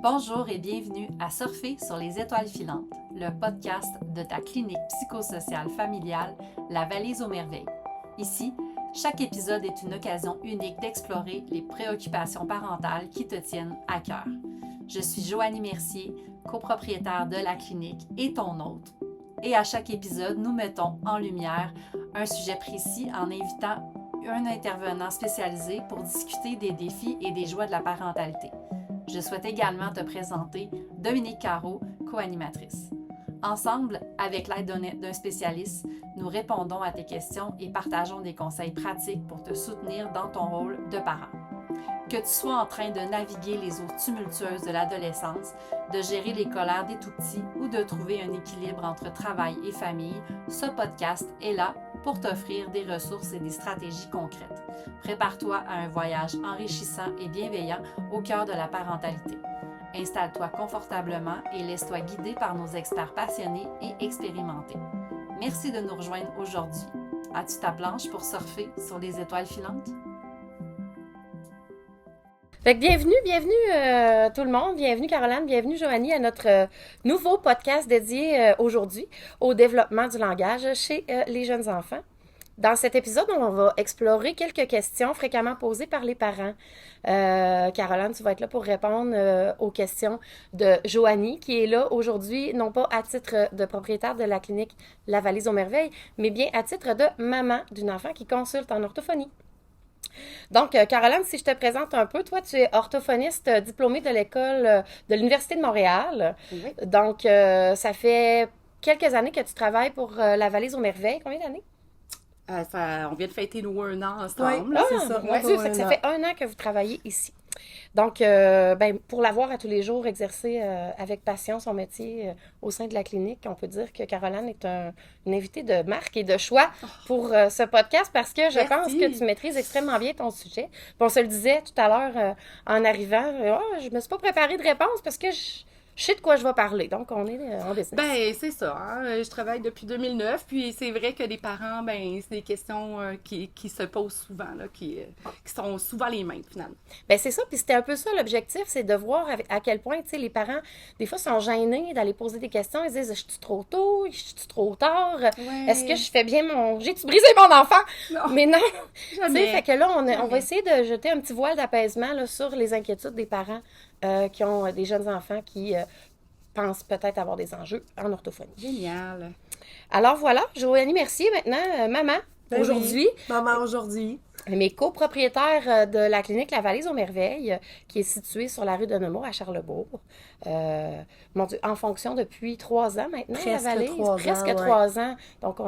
Bonjour et bienvenue à Surfer sur les étoiles filantes, le podcast de ta clinique psychosociale familiale, La Valise aux Merveilles. Ici, chaque épisode est une occasion unique d'explorer les préoccupations parentales qui te tiennent à cœur. Je suis Joanie Mercier, copropriétaire de la clinique et ton hôte. Et à chaque épisode, nous mettons en lumière un sujet précis en invitant un intervenant spécialisé pour discuter des défis et des joies de la parentalité. Je souhaite également te présenter Dominique Caro, co-animatrice. Ensemble, avec l'aide d'un spécialiste, nous répondons à tes questions et partageons des conseils pratiques pour te soutenir dans ton rôle de parent. Que tu sois en train de naviguer les eaux tumultueuses de l'adolescence, de gérer les colères des tout-petits ou de trouver un équilibre entre travail et famille, ce podcast est là pour t'offrir des ressources et des stratégies concrètes. Prépare-toi à un voyage enrichissant et bienveillant au cœur de la parentalité. Installe-toi confortablement et laisse-toi guider par nos experts passionnés et expérimentés. Merci de nous rejoindre aujourd'hui. As-tu ta planche pour surfer sur les étoiles filantes? Fait que bienvenue tout le monde, bienvenue Caroline, bienvenue Joanie à notre nouveau podcast dédié aujourd'hui au développement du langage chez les jeunes enfants. Dans cet épisode, on va explorer quelques questions fréquemment posées par les parents. Caroline, tu vas être là pour répondre aux questions de Joanie, qui est là aujourd'hui, non pas à titre de propriétaire de la clinique La Valise aux Merveilles, mais bien à titre de maman d'une enfant qui consulte en orthophonie. Donc, Caroline, si je te présente un peu, toi, tu es orthophoniste diplômée de l'école de l'Université de Montréal. Oui. Donc, ça fait quelques années que tu travailles pour La Valise aux Merveilles. Combien d'années? On vient de fêter nos 1 an ensemble. Oui. C'est ça. Mon Dieu, ça fait 1 an que vous travaillez ici. Donc, pour l'avoir à tous les jours exercé avec passion son métier au sein de la clinique, on peut dire que Caroline est une invitée de marque et de choix pour ce podcast parce que je pense que tu maîtrises extrêmement bien ton sujet. Puis on se le disait tout à l'heure en arrivant, je me suis pas préparée de réponse parce que je sais de quoi je vais parler. Donc, on est en business. Ben, c'est ça. Hein? Je travaille depuis 2009. Puis, c'est vrai que les parents, ben, c'est des questions qui se posent souvent, là, qui sont souvent les mêmes, finalement. Ben, c'est ça. Puis, c'était un peu ça l'objectif, c'est de voir à quel point, tu sais, les parents, des fois, sont gênés d'aller poser des questions. Ils disent, je suis trop tôt? Je suis trop tard? Ouais. Est-ce que je fais bien j'ai-tu brisé mon enfant? Non. Mais non. Tu sais, fait que là, on va essayer de jeter un petit voile d'apaisement là, sur les inquiétudes des parents qui ont des jeunes enfants qui pensent peut-être avoir des enjeux en orthophonie. Génial. Alors voilà, Joanie Mercier, maintenant, maman, ben aujourd'hui. Oui, maman aujourd'hui. Mes copropriétaires de la clinique La Valise aux Merveilles, qui est située sur la rue de Nemours à Charlesbourg. Mon Dieu, en fonction depuis 3 ans maintenant, Presque La Valise. 3 ans. Donc,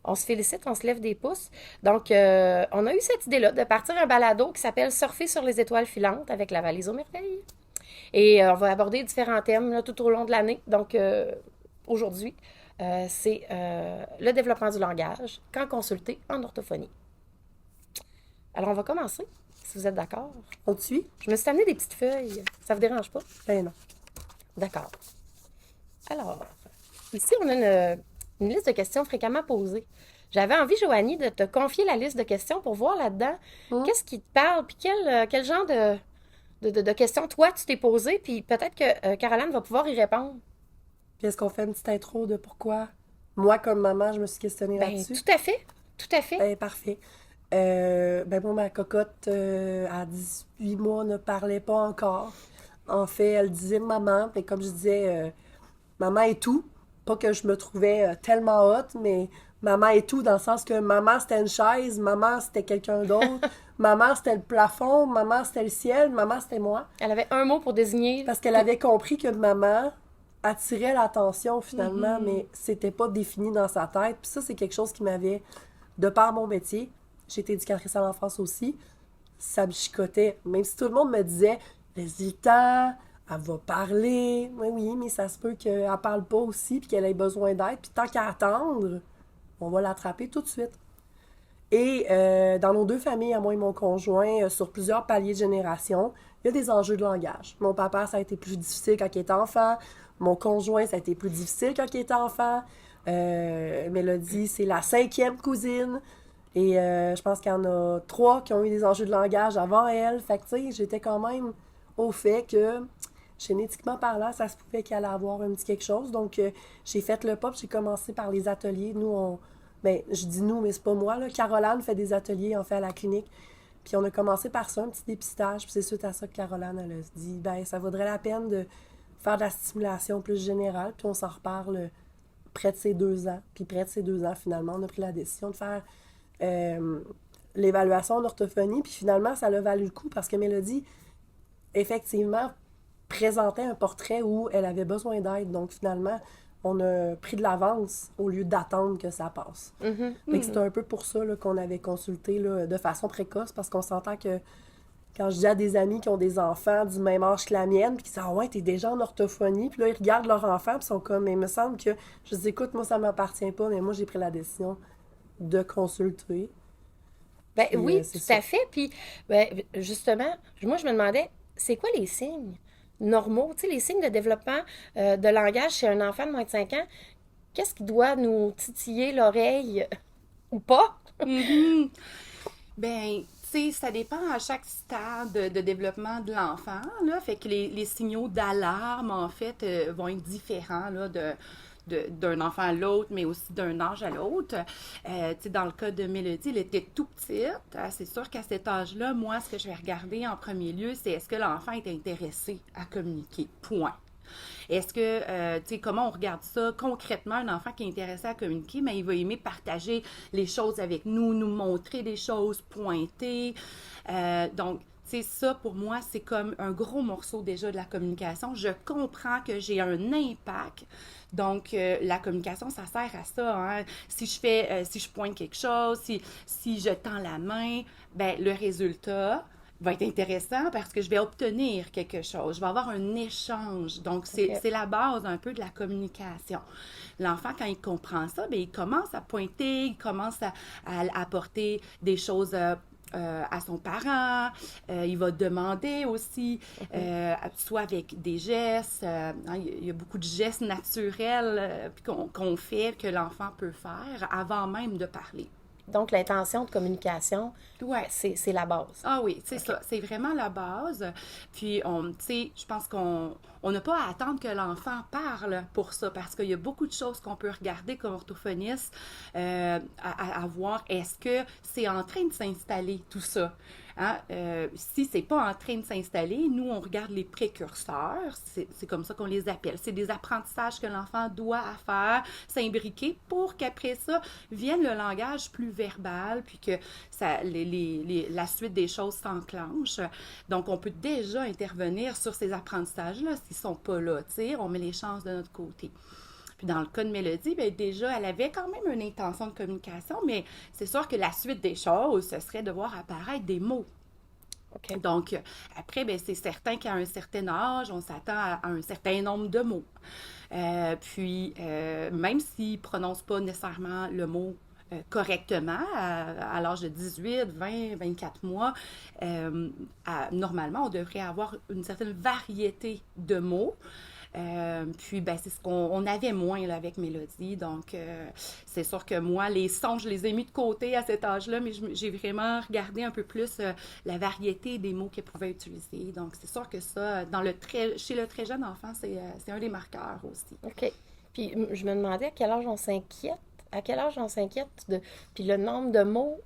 on se félicite, on se lève des pouces. Donc, on a eu cette idée-là de partir un balado qui s'appelle « Surfer sur les étoiles filantes » avec La Valise aux Merveilles. Et on va aborder différents thèmes là, tout au long de l'année. Donc, aujourd'hui, c'est le développement du langage quand consulté en orthophonie. Alors, on va commencer, si vous êtes d'accord. On te suit? Je me suis amené des petites feuilles. Ça vous dérange pas? Ben non. D'accord. Alors, ici, on a une liste de questions fréquemment posées. J'avais envie, Joanie, de te confier la liste de questions pour voir là-dedans qu'est-ce qui te parle, puis quel genre de questions, toi, tu t'es posé, puis peut-être que Caroline va pouvoir y répondre. Puis est-ce qu'on fait une petite intro de pourquoi moi, comme maman, je me suis questionnée là-dessus? Tout à fait. Ben, parfait. Moi, ma cocotte, à 18 mois, ne parlait pas encore. En fait, elle disait maman, puis comme je disais, maman est tout. Pas que je me trouvais tellement hot, mais maman est tout, dans le sens que maman, c'était une chaise, maman, c'était quelqu'un d'autre, maman, c'était le plafond, maman, c'était le ciel, maman, c'était moi. Elle avait un mot pour désigner... Parce qu'elle avait compris que maman attirait l'attention, finalement, mais c'était pas défini dans sa tête. Puis ça, c'est quelque chose qui m'avait, de par mon métier, j'étais éducatrice à l'enfance aussi, ça me chicotait. Même si tout le monde me disait, vas-y, elle va parler. Oui, mais ça se peut qu'elle parle pas aussi puis qu'elle ait besoin d'aide. Puis tant qu'à attendre, on va l'attraper tout de suite. Et dans nos 2 familles, à moi et mon conjoint, sur plusieurs paliers de génération, il y a des enjeux de langage. Mon papa, ça a été plus difficile quand il était enfant. Mon conjoint, ça a été plus difficile quand il était enfant. Mélodie, c'est la 5e cousine. Et je pense qu'il y en a 3 qui ont eu des enjeux de langage avant elle. Fait que, tu sais, j'étais quand même au fait que génétiquement parlant, ça se pouvait qu'il allait avoir un petit quelque chose. Donc, j'ai fait le pas, puis j'ai commencé par les ateliers. Ben, je dis nous, mais c'est pas moi, là. Caroline fait des ateliers, en fait, à la clinique. Puis on a commencé par ça, un petit dépistage. Puis c'est suite à ça que Caroline, elle a dit, ben, ça vaudrait la peine de faire de la stimulation plus générale. Puis on s'en reparle près de ses 2 ans. Puis près de ces 2 ans, finalement, on a pris la décision de faire l'évaluation d'orthophonie. Puis finalement, ça a valu le coup parce que Mélodie, effectivement, présentait un portrait où elle avait besoin d'aide. Donc finalement, on a pris de l'avance au lieu d'attendre que ça passe. Fait que c'est un peu pour ça là, qu'on avait consulté là, de façon précoce, parce qu'on s'entend que quand je dis à des amis qui ont des enfants du même âge que la mienne, puis qui disent « Ah ouais, t'es déjà en orthophonie », puis là, ils regardent leur enfant, puis ils sont comme « Mais il me semble que… » Je dis « Écoute, moi, ça m'appartient pas, mais moi, j'ai pris la décision de consulter. » Ben Puis, oui, c'est tout ça. à fait. Puis, ben, justement, moi, je me demandais, c'est quoi les signes normaux, tu sais, les signes de développement de langage chez un enfant de moins de 5 ans? Qu'est-ce qui doit nous titiller l'oreille ou pas? Mhm. Ben, tu sais, ça dépend à chaque stade de développement de l'enfant, là. Fait que les signaux d'alarme, en fait, vont être différents, là, d'un enfant à l'autre, mais aussi d'un âge à l'autre. Tu sais, dans le cas de Mélodie, elle était tout petite. C'est sûr qu'à cet âge-là, moi, ce que je vais regarder en premier lieu, c'est est-ce que l'enfant est intéressé à communiquer. Point. Est-ce que, tu sais, comment on regarde ça concrètement, un enfant qui est intéressé à communiquer, mais il va aimer partager les choses avec nous, nous montrer des choses, pointer. Donc, c'est ça, pour moi, c'est comme un gros morceau déjà de la communication. Je comprends que j'ai un impact. Donc, la communication, ça sert à ça. Hein? Si je pointe quelque chose, si je tends la main, ben le résultat va être intéressant parce que je vais obtenir quelque chose. Je vais avoir un échange. Donc, c'est la base un peu de la communication. L'enfant, quand il comprend ça, bien, il commence à pointer, il commence à apporter des choses à son parent. Il va demander aussi, soit avec des gestes. Il y a beaucoup de gestes naturels qu'on fait, que l'enfant peut faire avant même de parler. Donc, l'intention de communication, Ouais. c'est la base. Ah oui, c'est ça. C'est vraiment la base. Puis, tu sais, je pense qu'on n'a pas à attendre que l'enfant parle pour ça, parce qu'il y a beaucoup de choses qu'on peut regarder comme orthophoniste, à voir. Est-ce que c'est en train de s'installer, tout ça? Hein? Si c'est pas en train de s'installer, nous, on regarde les précurseurs. C'est comme ça qu'on les appelle. C'est des apprentissages que l'enfant doit faire, s'imbriquer pour qu'après ça vienne le langage plus verbal, puis que ça, la suite des choses s'enclenche. Donc, on peut déjà intervenir sur ces apprentissages-là s'ils sont pas là. Tu sais, on met les chances de notre côté. Puis dans le cas de Mélodie, bien, déjà, elle avait quand même une intention de communication, mais c'est sûr que la suite des choses, ce serait de voir apparaître des mots. OK. Donc, après, bien, c'est certain qu'à un certain âge, on s'attend à un certain nombre de mots. Puis, même s'ils ne prononcent pas nécessairement le mot correctement à l'âge de 18, 20, 24 mois, normalement, on devrait avoir une certaine variété de mots. Puis, ben, c'est ce qu'on avait moins là, avec Mélodie. Donc, c'est sûr que moi, les sons, je les ai mis de côté à cet âge-là, mais j'ai vraiment regardé un peu plus la variété des mots qu'elle pouvait utiliser. Donc, c'est sûr que ça, chez le très jeune enfant, c'est un des marqueurs aussi. OK. Puis, je me demandais à quel âge on s'inquiète. À quel âge on s'inquiète Puis le nombre de mots,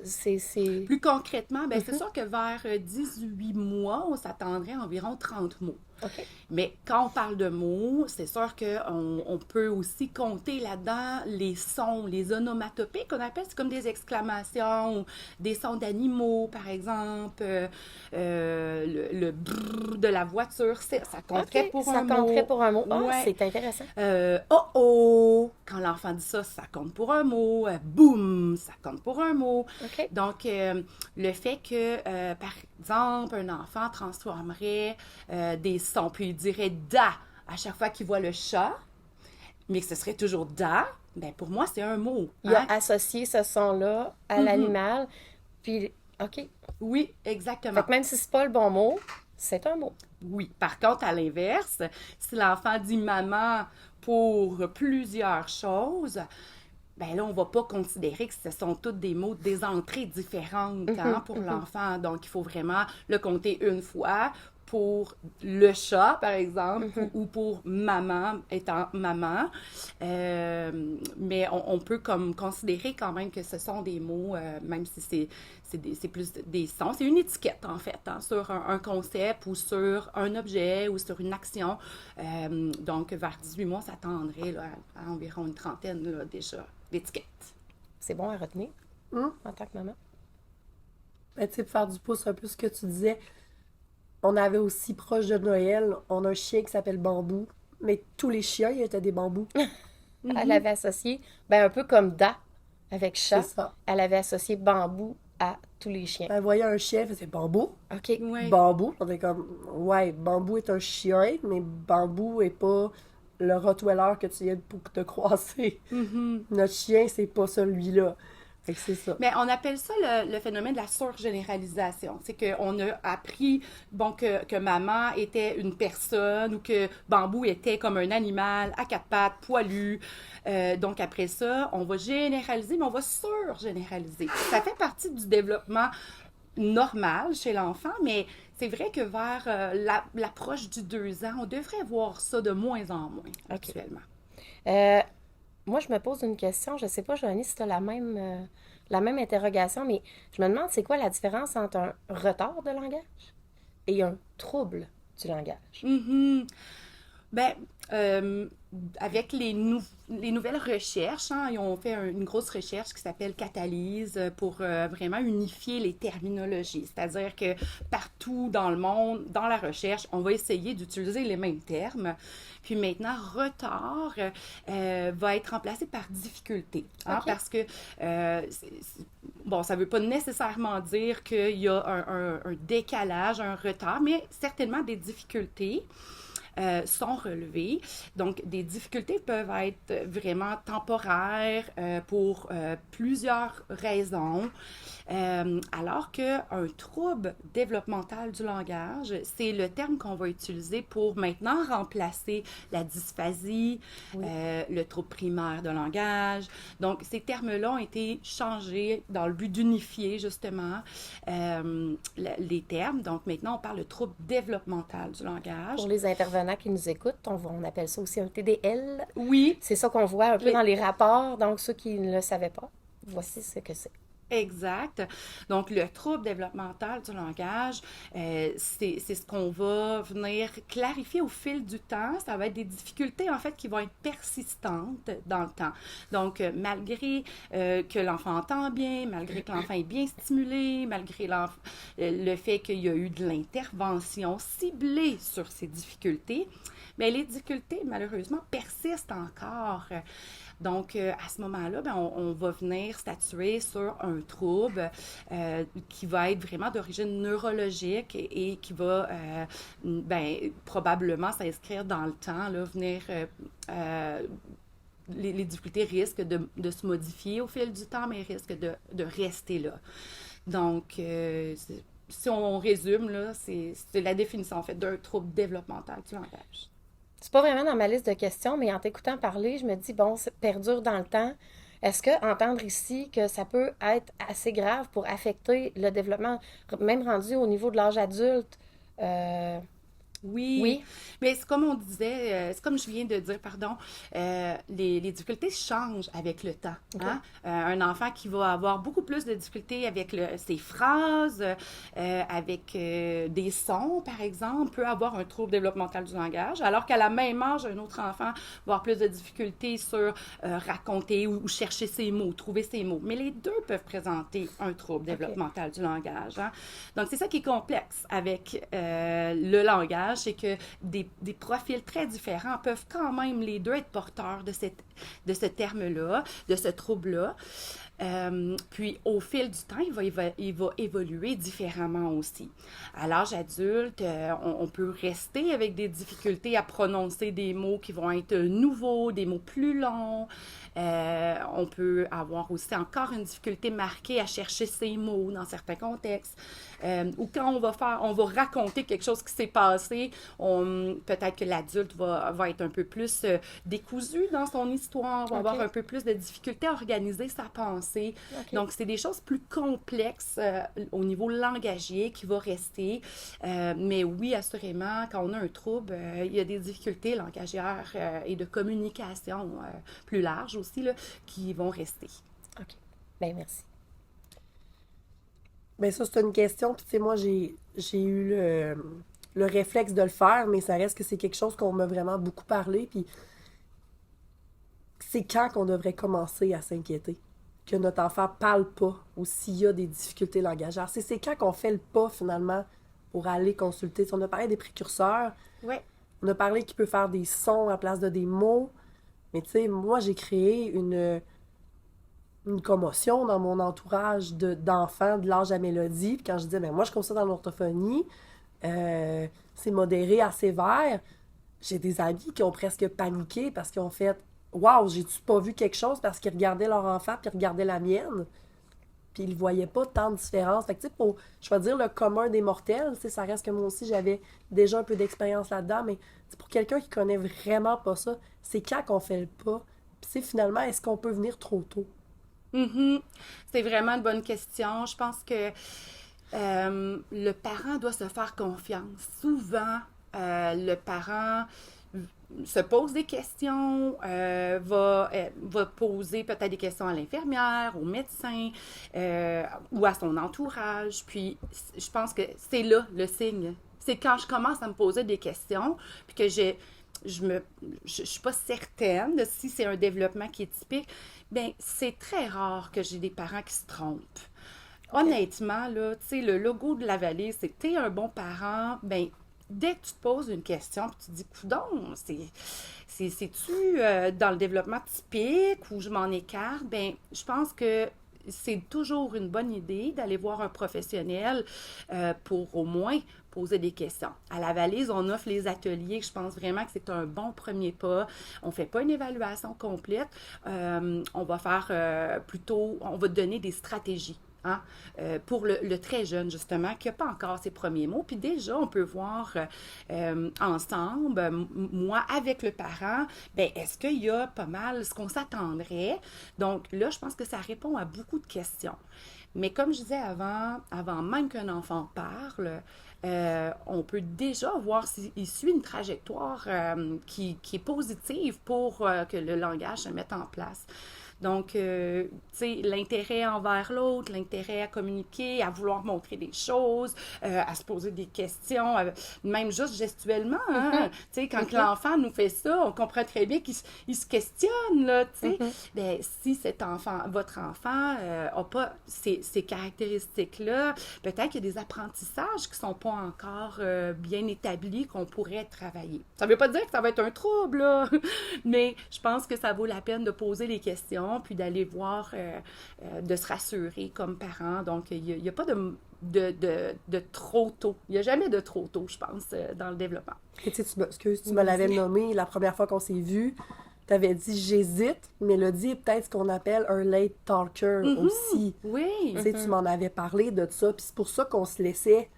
c'est... Plus concrètement, ben, c'est sûr que vers 18 mois, on s'attendrait à environ 30 mots. OK. Mais quand on parle de mots, c'est sûr qu'on peut aussi compter là-dedans les sons, les onomatopées qu'on appelle, c'est comme des exclamations, ou des sons d'animaux, par exemple, le brrr de la voiture, ça compterait pour un mot. Ça compterait pour un mot. Ah, Ouais. c'est intéressant. Oh oh, quand l'enfant dit ça, ça compte pour un mot. Boum, ça compte pour un mot. OK. Donc, le fait que, par exemple, un enfant transformerait des sons, puis il dirait « da » à chaque fois qu'il voit le chat, mais que ce serait toujours « da », ben pour moi, c'est un mot. Il a Hein? associé ce son-là à l'animal, puis OK. Oui, exactement. Fait que même si c'est pas le bon mot, c'est un mot. Oui. Par contre, à l'inverse, si l'enfant dit « maman » pour plusieurs choses, ben là, on ne va pas considérer que ce sont toutes des mots, des entrées différentes hein, pour l'enfant. Donc, il faut vraiment le compter une fois pour le chat, par exemple, ou pour maman étant maman. Mais on peut comme considérer quand même que ce sont des mots, même si c'est plus des sons. C'est une étiquette, en fait, hein, sur un concept ou sur un objet ou sur une action. Donc, vers 18 mois, ça tendrait là, à environ une trentaine là, déjà d'étiquettes. C'est bon à retenir en tant que maman. Ben, tu sais, pour faire du pouce un peu ce que tu disais, on avait aussi proche de Noël, on a un chien qui s'appelle Bambou, mais tous les chiens, ils étaient des bambous. Elle avait associé, ben un peu comme Da avec chat, C'est ça. elle avait associé bambou à tous les chiens. Elle voyait un chien, elle faisait Bambou. OK. Ouais. Bambou. On est comme, ouais, Bambou est un chien, mais Bambou est pas le Rottweiler que tu viens de croiser. Notre chien, c'est pas celui-là. Fait que c'est ça. Mais on appelle ça le phénomène de la surgénéralisation. C'est qu'on a appris que maman était une personne ou que Bambou était comme un animal à quatre pattes, poilu. Donc après ça, on va généraliser, mais on va surgénéraliser. Ça fait partie du développement normal chez l'enfant, mais c'est vrai que vers l'approche du 2 ans, on devrait voir ça de moins en moins actuellement. Moi, je me pose une question. Je sais pas, Joanie, si tu as la même interrogation, mais je me demande c'est quoi la différence entre un retard de langage et un trouble du langage. Mhm. Ben, avec les nouvelles recherches, hein, ils ont fait une grosse recherche qui s'appelle Catalyse pour vraiment unifier les terminologies. C'est-à-dire que partout dans le monde, dans la recherche, on va essayer d'utiliser les mêmes termes. Puis maintenant, retard va être remplacé par difficulté. Hein, OK. parce que, bon, ça ne veut pas nécessairement dire qu'il y a un décalage, un retard, mais certainement des difficultés. Sont relevées. Donc, des difficultés peuvent être vraiment temporaires pour plusieurs raisons, alors qu'un trouble développemental du langage, c'est le terme qu'on va utiliser pour maintenant remplacer la dysphasie, le trouble primaire de langage. Donc, ces termes-là ont été changés dans le but d'unifier justement les termes. Donc, maintenant, on parle de trouble développemental du langage. Pour les intervenants qui nous écoutent, on appelle ça aussi un TDL. Oui, C'est ça qu'on voit un peu Oui. dans les rapports. Donc, ceux qui ne le savaient pas, voici ce que c'est. exact. Donc, le trouble développemental du langage, c'est ce qu'on va venir clarifier au fil du temps. Ça va être des difficultés, en fait, qui vont être persistantes dans le temps. Donc, malgré que l'enfant entend bien, malgré que l'enfant est bien stimulé, malgré le fait qu'il y a eu de l'intervention ciblée sur ces difficultés, mais les difficultés, malheureusement, persistent encore. Donc, à ce moment-là, ben, on va venir statuer sur un trouble qui va être vraiment d'origine neurologique et qui va ben, probablement s'inscrire dans le temps, là, venir... les difficultés risquent de se modifier au fil du temps, mais risquent de rester là. Donc, si on résume, là, c'est la définition, en fait, d'un trouble développemental du langage. C'est pas vraiment dans ma liste de questions, mais en t'écoutant parler, je me dis, bon, ça perdure dans le temps. Est-ce que entendre ici que ça peut être assez grave pour affecter le développement, même rendu au niveau de l'âge adulte? Oui. Oui. Mais c'est comme on disait, c'est comme je viens de dire, pardon, les difficultés changent avec le temps. OK. Hein? Un enfant qui va avoir beaucoup plus de difficultés avec ses phrases, avec des sons, par exemple, peut avoir un trouble développemental du langage, alors qu'à la même âge, un autre enfant va avoir plus de difficultés sur raconter ou chercher ses mots, trouver ses mots. Mais les deux peuvent présenter un trouble développemental du langage. Hein? Donc, c'est ça qui est complexe avec le langage, c'est que des profils très différents peuvent quand même les deux être porteurs de ce terme-là, de ce trouble-là. Puis, au fil du temps, il va évoluer différemment aussi. À l'âge adulte, on peut rester avec des difficultés à prononcer des mots qui vont être nouveaux, des mots plus longs. On peut avoir aussi encore une difficulté marquée à chercher ses mots dans certains contextes. Ou quand on va raconter quelque chose qui s'est passé, peut-être que l'adulte va être un peu plus décousu dans son histoire, va avoir un peu plus de difficulté à organiser sa pensée. Donc, c'est des choses plus complexes au niveau langagier qui va rester. Mais oui, assurément, quand on a un trouble, il y a des difficultés langagières et de communication plus larges aussi là, qui vont rester. OK. Bien, merci. Bien, ça, c'est une question. Puis, tu sais, moi, j'ai eu le réflexe de le faire, mais ça reste que c'est quelque chose qu'on m'a vraiment beaucoup parlé. Puis, c'est quand qu'on devrait commencer à s'inquiéter que notre enfant parle pas ou s'il y a des difficultés langagières. C'est quand qu'on fait le pas, finalement, pour aller consulter. On a parlé des précurseurs. Ouais. On a parlé qu'il peut faire des sons à la place de des mots. Mais tu sais, moi, j'ai créé une commotion dans mon entourage d'enfants de l'âge à mélodie. Puis quand je disais, mais moi, je constate dans l'orthophonie, c'est modéré à sévère, j'ai des amis qui ont presque paniqué parce qu'ils ont fait « Wow, j'ai-tu pas vu quelque chose? » Parce qu'ils regardaient leur enfant puis ils regardaient la mienne. Puis ils ne voyaient pas tant de différence. Fait que, tu sais, pour, je vais dire, le commun des mortels, tu sais, ça reste que moi aussi, j'avais déjà un peu d'expérience là-dedans, mais pour quelqu'un qui connaît vraiment pas ça, c'est quand qu'on fait le pas? Puis, c'est finalement, est-ce qu'on peut venir trop tôt? Mm-hmm. C'est vraiment une bonne question. Je pense que le parent doit se faire confiance. Souvent, le parent se pose des questions, va poser peut-être des questions à l'infirmière, au médecin ou à son entourage. Puis, je pense que c'est là le signe. C'est quand je commence à me poser des questions, puis que je suis pas certaine de si c'est un développement qui est typique, bien, c'est très rare que j'ai des parents qui se trompent. Honnêtement, là, tu sais, le logo de la valise, c'est que tu es un bon parent, bien, dès que tu te poses une question, puis tu te dis, coudonc, c'est-tu dans le développement typique ou je m'en écarte? Bien, je pense que c'est toujours une bonne idée d'aller voir un professionnel pour au moins poser des questions. À la valise, on offre les ateliers. Je pense vraiment que c'est un bon premier pas. On ne fait pas une évaluation complète. On va faire plutôt, on va donner des stratégies. Hein, pour le très jeune, justement, qui n'a pas encore ses premiers mots. Puis déjà, on peut voir ensemble, moi, avec le parent, bien, est-ce qu'il y a pas mal ce qu'on s'attendrait? Donc là, je pense que ça répond à beaucoup de questions. Mais comme je disais avant même qu'un enfant parle, on peut déjà voir s'il suit une trajectoire qui est positive pour que le langage se mette en place. Donc, tu sais, l'intérêt envers l'autre, l'intérêt à communiquer, à vouloir montrer des choses, à se poser des questions, même juste gestuellement. Hein? Tu sais, quand l'enfant nous fait ça, on comprend très bien qu'il se questionne, là, tu sais. Bien, si votre enfant n'a pas ces caractéristiques-là, peut-être qu'il y a des apprentissages qui ne sont pas encore bien établis qu'on pourrait travailler. Ça ne veut pas dire que ça va être un trouble, là, mais je pense que ça vaut la peine de poser les questions puis d'aller voir, de se rassurer comme parent. Donc, il n'y a pas de trop tôt. Il n'y a jamais de trop tôt, je pense, dans le développement. Et tu sais, tu me l'avais nommé la première fois qu'on s'est vu. Tu avais dit « j'hésite », Mélodie est peut-être ce qu'on appelle un late talker aussi. Oui. Tu sais, tu m'en avais parlé de ça. Puis c'est pour ça qu'on se laissait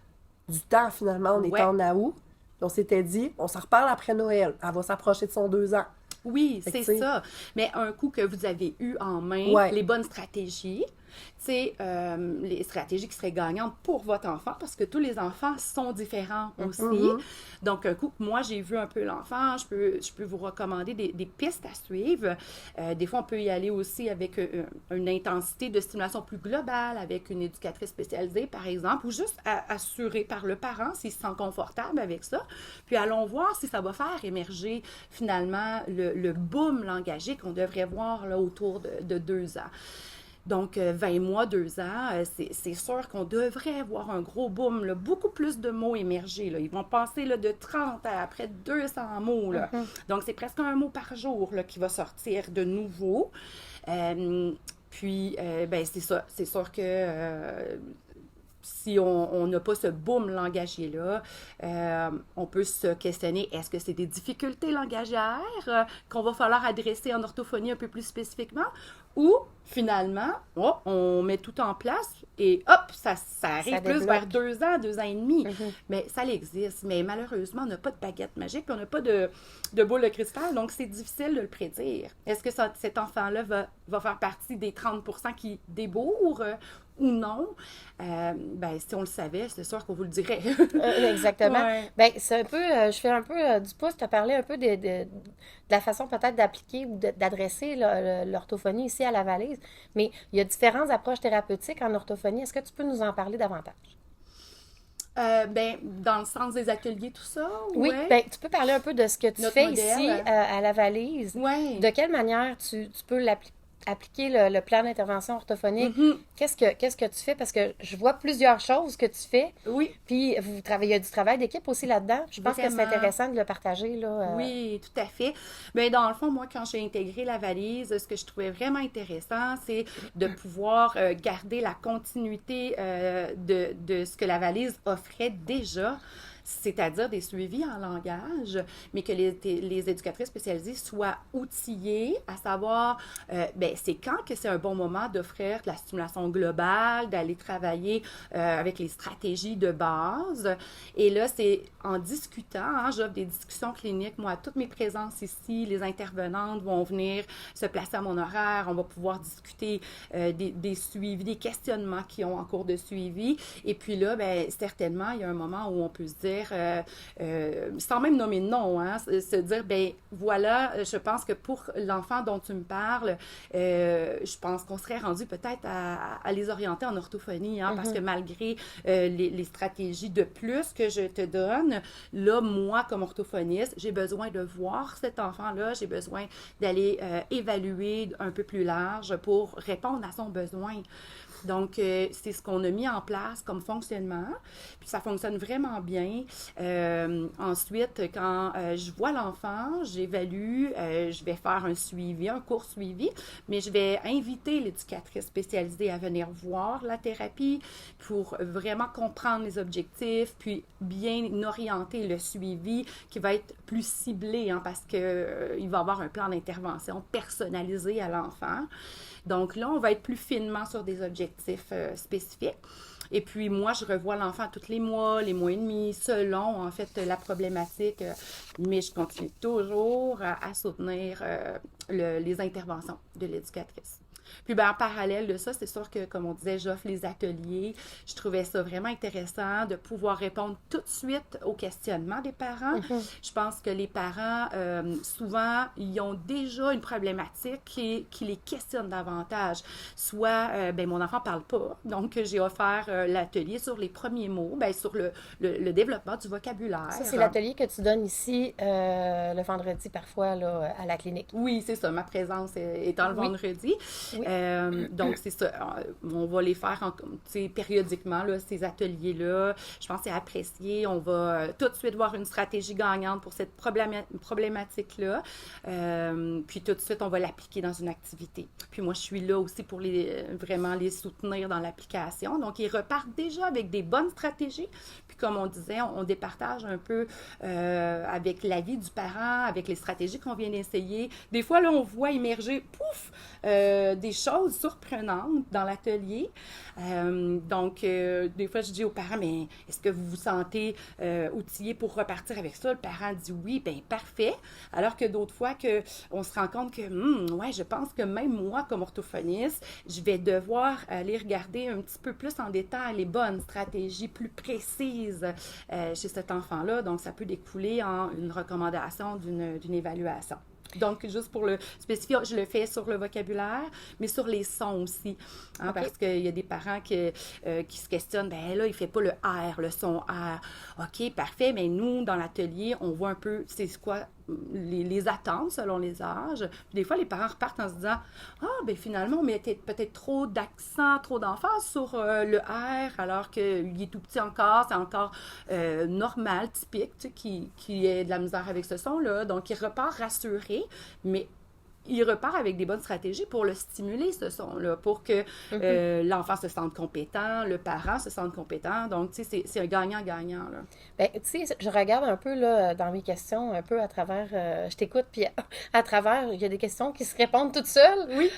du temps, finalement. On était en août. On s'était dit « on s'en reparle après Noël. Elle va s'approcher de son 2 ans. » Oui, c'est ça. Mais un coup que vous avez eu en main les bonnes stratégies, c'est les stratégies qui seraient gagnantes pour votre enfant, parce que tous les enfants sont différents aussi. Donc, un coup que moi, j'ai vu un peu l'enfant, je peux vous recommander des pistes à suivre. Des fois, on peut y aller aussi avec une intensité de stimulation plus globale, avec une éducatrice spécialisée, par exemple, ou juste assurée par le parent s'il se sent confortable avec ça. Puis, allons voir si ça va faire émerger, finalement, le boom langagier qu'on devrait voir là, autour de 2 ans. Donc, 20 mois, 2 ans, c'est sûr qu'on devrait avoir un gros boom, là, beaucoup plus de mots émerger. Là. Ils vont passer là, de 30 à près de 200 mots. Là. Donc, c'est presque un mot par jour là, qui va sortir de nouveau. Puis, ben c'est ça. C'est sûr que si on n'a pas ce boom langagier-là, on peut se questionner, est-ce que c'est des difficultés langagières qu'on va falloir adresser en orthophonie un peu plus spécifiquement, ou finalement, on met tout en place et hop, ça arrive plus débloque. vers 2 ans et demi. Mhm. Mais ça existe. Mais malheureusement, on n'a pas de baguette magique, puis on n'a pas de boule de cristal, donc c'est difficile de le prédire. Est-ce que cet enfant-là va faire partie des 30% qui débourrent ou non? Ben, si on le savait, c'est sûr qu'on vous le dirait. Exactement. Ouais. Ben, c'est un peu, je fais un peu du pouce, tu as parlé un peu de la façon peut-être d'appliquer ou d'adresser l'orthophonie ici à la valise, mais il y a différentes approches thérapeutiques en orthophonie. Est-ce que tu peux nous en parler davantage? Ben, dans le sens des ateliers, tout ça? Oui, ouais. ben, tu peux parler un peu de ce que tu Notre fais modèle. ici à la valise. Ouais. De quelle manière tu peux appliquer le plan d'intervention orthophonique? Mhm. Qu'est-ce que tu fais? Parce que je vois plusieurs choses que tu fais, Oui. puis il y a du travail d'équipe aussi là-dedans. Je pense que c'est Vraiment. intéressant de le partager, là. Oui, tout à fait. Bien, dans le fond, moi, quand j'ai intégré la valise, ce que je trouvais vraiment intéressant, c'est de pouvoir garder la continuité de ce que la valise offrait déjà, c'est-à-dire des suivis en langage, mais que les éducatrices spécialisées soient outillées à savoir, ben, c'est quand que c'est un bon moment d'offrir de la stimulation globale, d'aller travailler avec les stratégies de base. Et là, c'est en discutant, hein, j'offre des discussions cliniques. Moi, à toutes mes présences ici, les intervenantes vont venir se placer à mon horaire. On va pouvoir discuter des suivis, des questionnements qu'ils ont en cours de suivi. Et puis là, ben, certainement, il y a un moment où on peut se dire, sans même nommer de nom, hein, se dire, ben voilà, je pense que pour l'enfant dont tu me parles, je pense qu'on serait rendu peut-être à les orienter en orthophonie, hein, parce que malgré les stratégies de plus que je te donne, là, moi, comme orthophoniste, j'ai besoin de voir cet enfant-là, j'ai besoin d'aller évaluer un peu plus large pour répondre à son besoin. Donc, c'est ce qu'on a mis en place comme fonctionnement. Puis, ça fonctionne vraiment bien. Ensuite, quand je vois l'enfant, j'évalue, je vais faire un suivi, un court suivi, mais je vais inviter l'éducatrice spécialisée à venir voir la thérapie pour vraiment comprendre les objectifs, puis bien orienter le suivi qui va être plus ciblé, hein, parce qu'il va avoir un plan d'intervention personnalisé à l'enfant. Donc là, on va être plus finement sur des objectifs spécifiques. Et puis, moi, je revois l'enfant tous les mois et demi, selon, en fait, la problématique. Mais je continue toujours à soutenir les interventions de l'éducatrice. Puis, ben, en parallèle de ça, c'est sûr que, comme on disait, j'offre les ateliers. Je trouvais ça vraiment intéressant de pouvoir répondre tout de suite aux questionnements des parents. Je pense que les parents, souvent, ils ont déjà une problématique qui les questionne davantage. Soit, ben, mon enfant ne parle pas, donc j'ai offert l'atelier sur les premiers mots, ben, sur le développement du vocabulaire. Ça, c'est l'atelier que tu donnes ici le vendredi, parfois, là, à la clinique. Oui, c'est ça. Ma présence étant le vendredi. Oui. Donc, c'est ça. On va les faire périodiquement, là, ces ateliers-là. Je pense que c'est apprécié. On va tout de suite voir une stratégie gagnante pour cette problématique-là. Puis tout de suite, on va l'appliquer dans une activité. Puis moi, je suis là aussi pour vraiment les soutenir dans l'application. Donc, ils repartent déjà avec des bonnes stratégies. Puis comme on disait, on départage un peu avec l'avis du parent, avec les stratégies qu'on vient d'essayer. Des fois, là, on voit émerger, pouf, des choses surprenantes dans l'atelier. Donc, des fois, je dis aux parents, mais est-ce que vous vous sentez outillé pour repartir avec ça? Le parent dit oui, bien, parfait. Alors que d'autres fois, on se rend compte que, ouais, je pense que même moi, comme orthophoniste, je vais devoir aller regarder un petit peu plus en détail les bonnes stratégies plus précises chez cet enfant-là. Donc, ça peut découler en une recommandation d'une évaluation. Donc, juste pour le spécifier, je le fais sur le vocabulaire, mais sur les sons aussi. Hein, Okay. parce qu'il y a des parents qui se questionnent, ben là, il ne fait pas le R, le son R. OK, parfait, mais nous, dans l'atelier, on voit un peu, c'est quoi les attentes selon les âges. Puis des fois, les parents repartent en se disant, ah, ben finalement, on mettait peut-être trop d'accent, trop d'emphase sur le R, alors qu'il est tout petit encore, c'est encore normal, typique, tu sais, qui ait de la misère avec ce son-là. Donc, il repart rassuré, mais il repart avec des bonnes stratégies pour le stimuler, ce son-là, pour que l'enfant se sente compétent, le parent se sente compétent. Donc, tu sais, c'est un gagnant-gagnant, là. Ben, tu sais, je regarde un peu, là, dans mes questions, un peu à travers... je t'écoute, puis à travers, il y a des questions qui se répondent toutes seules. Oui.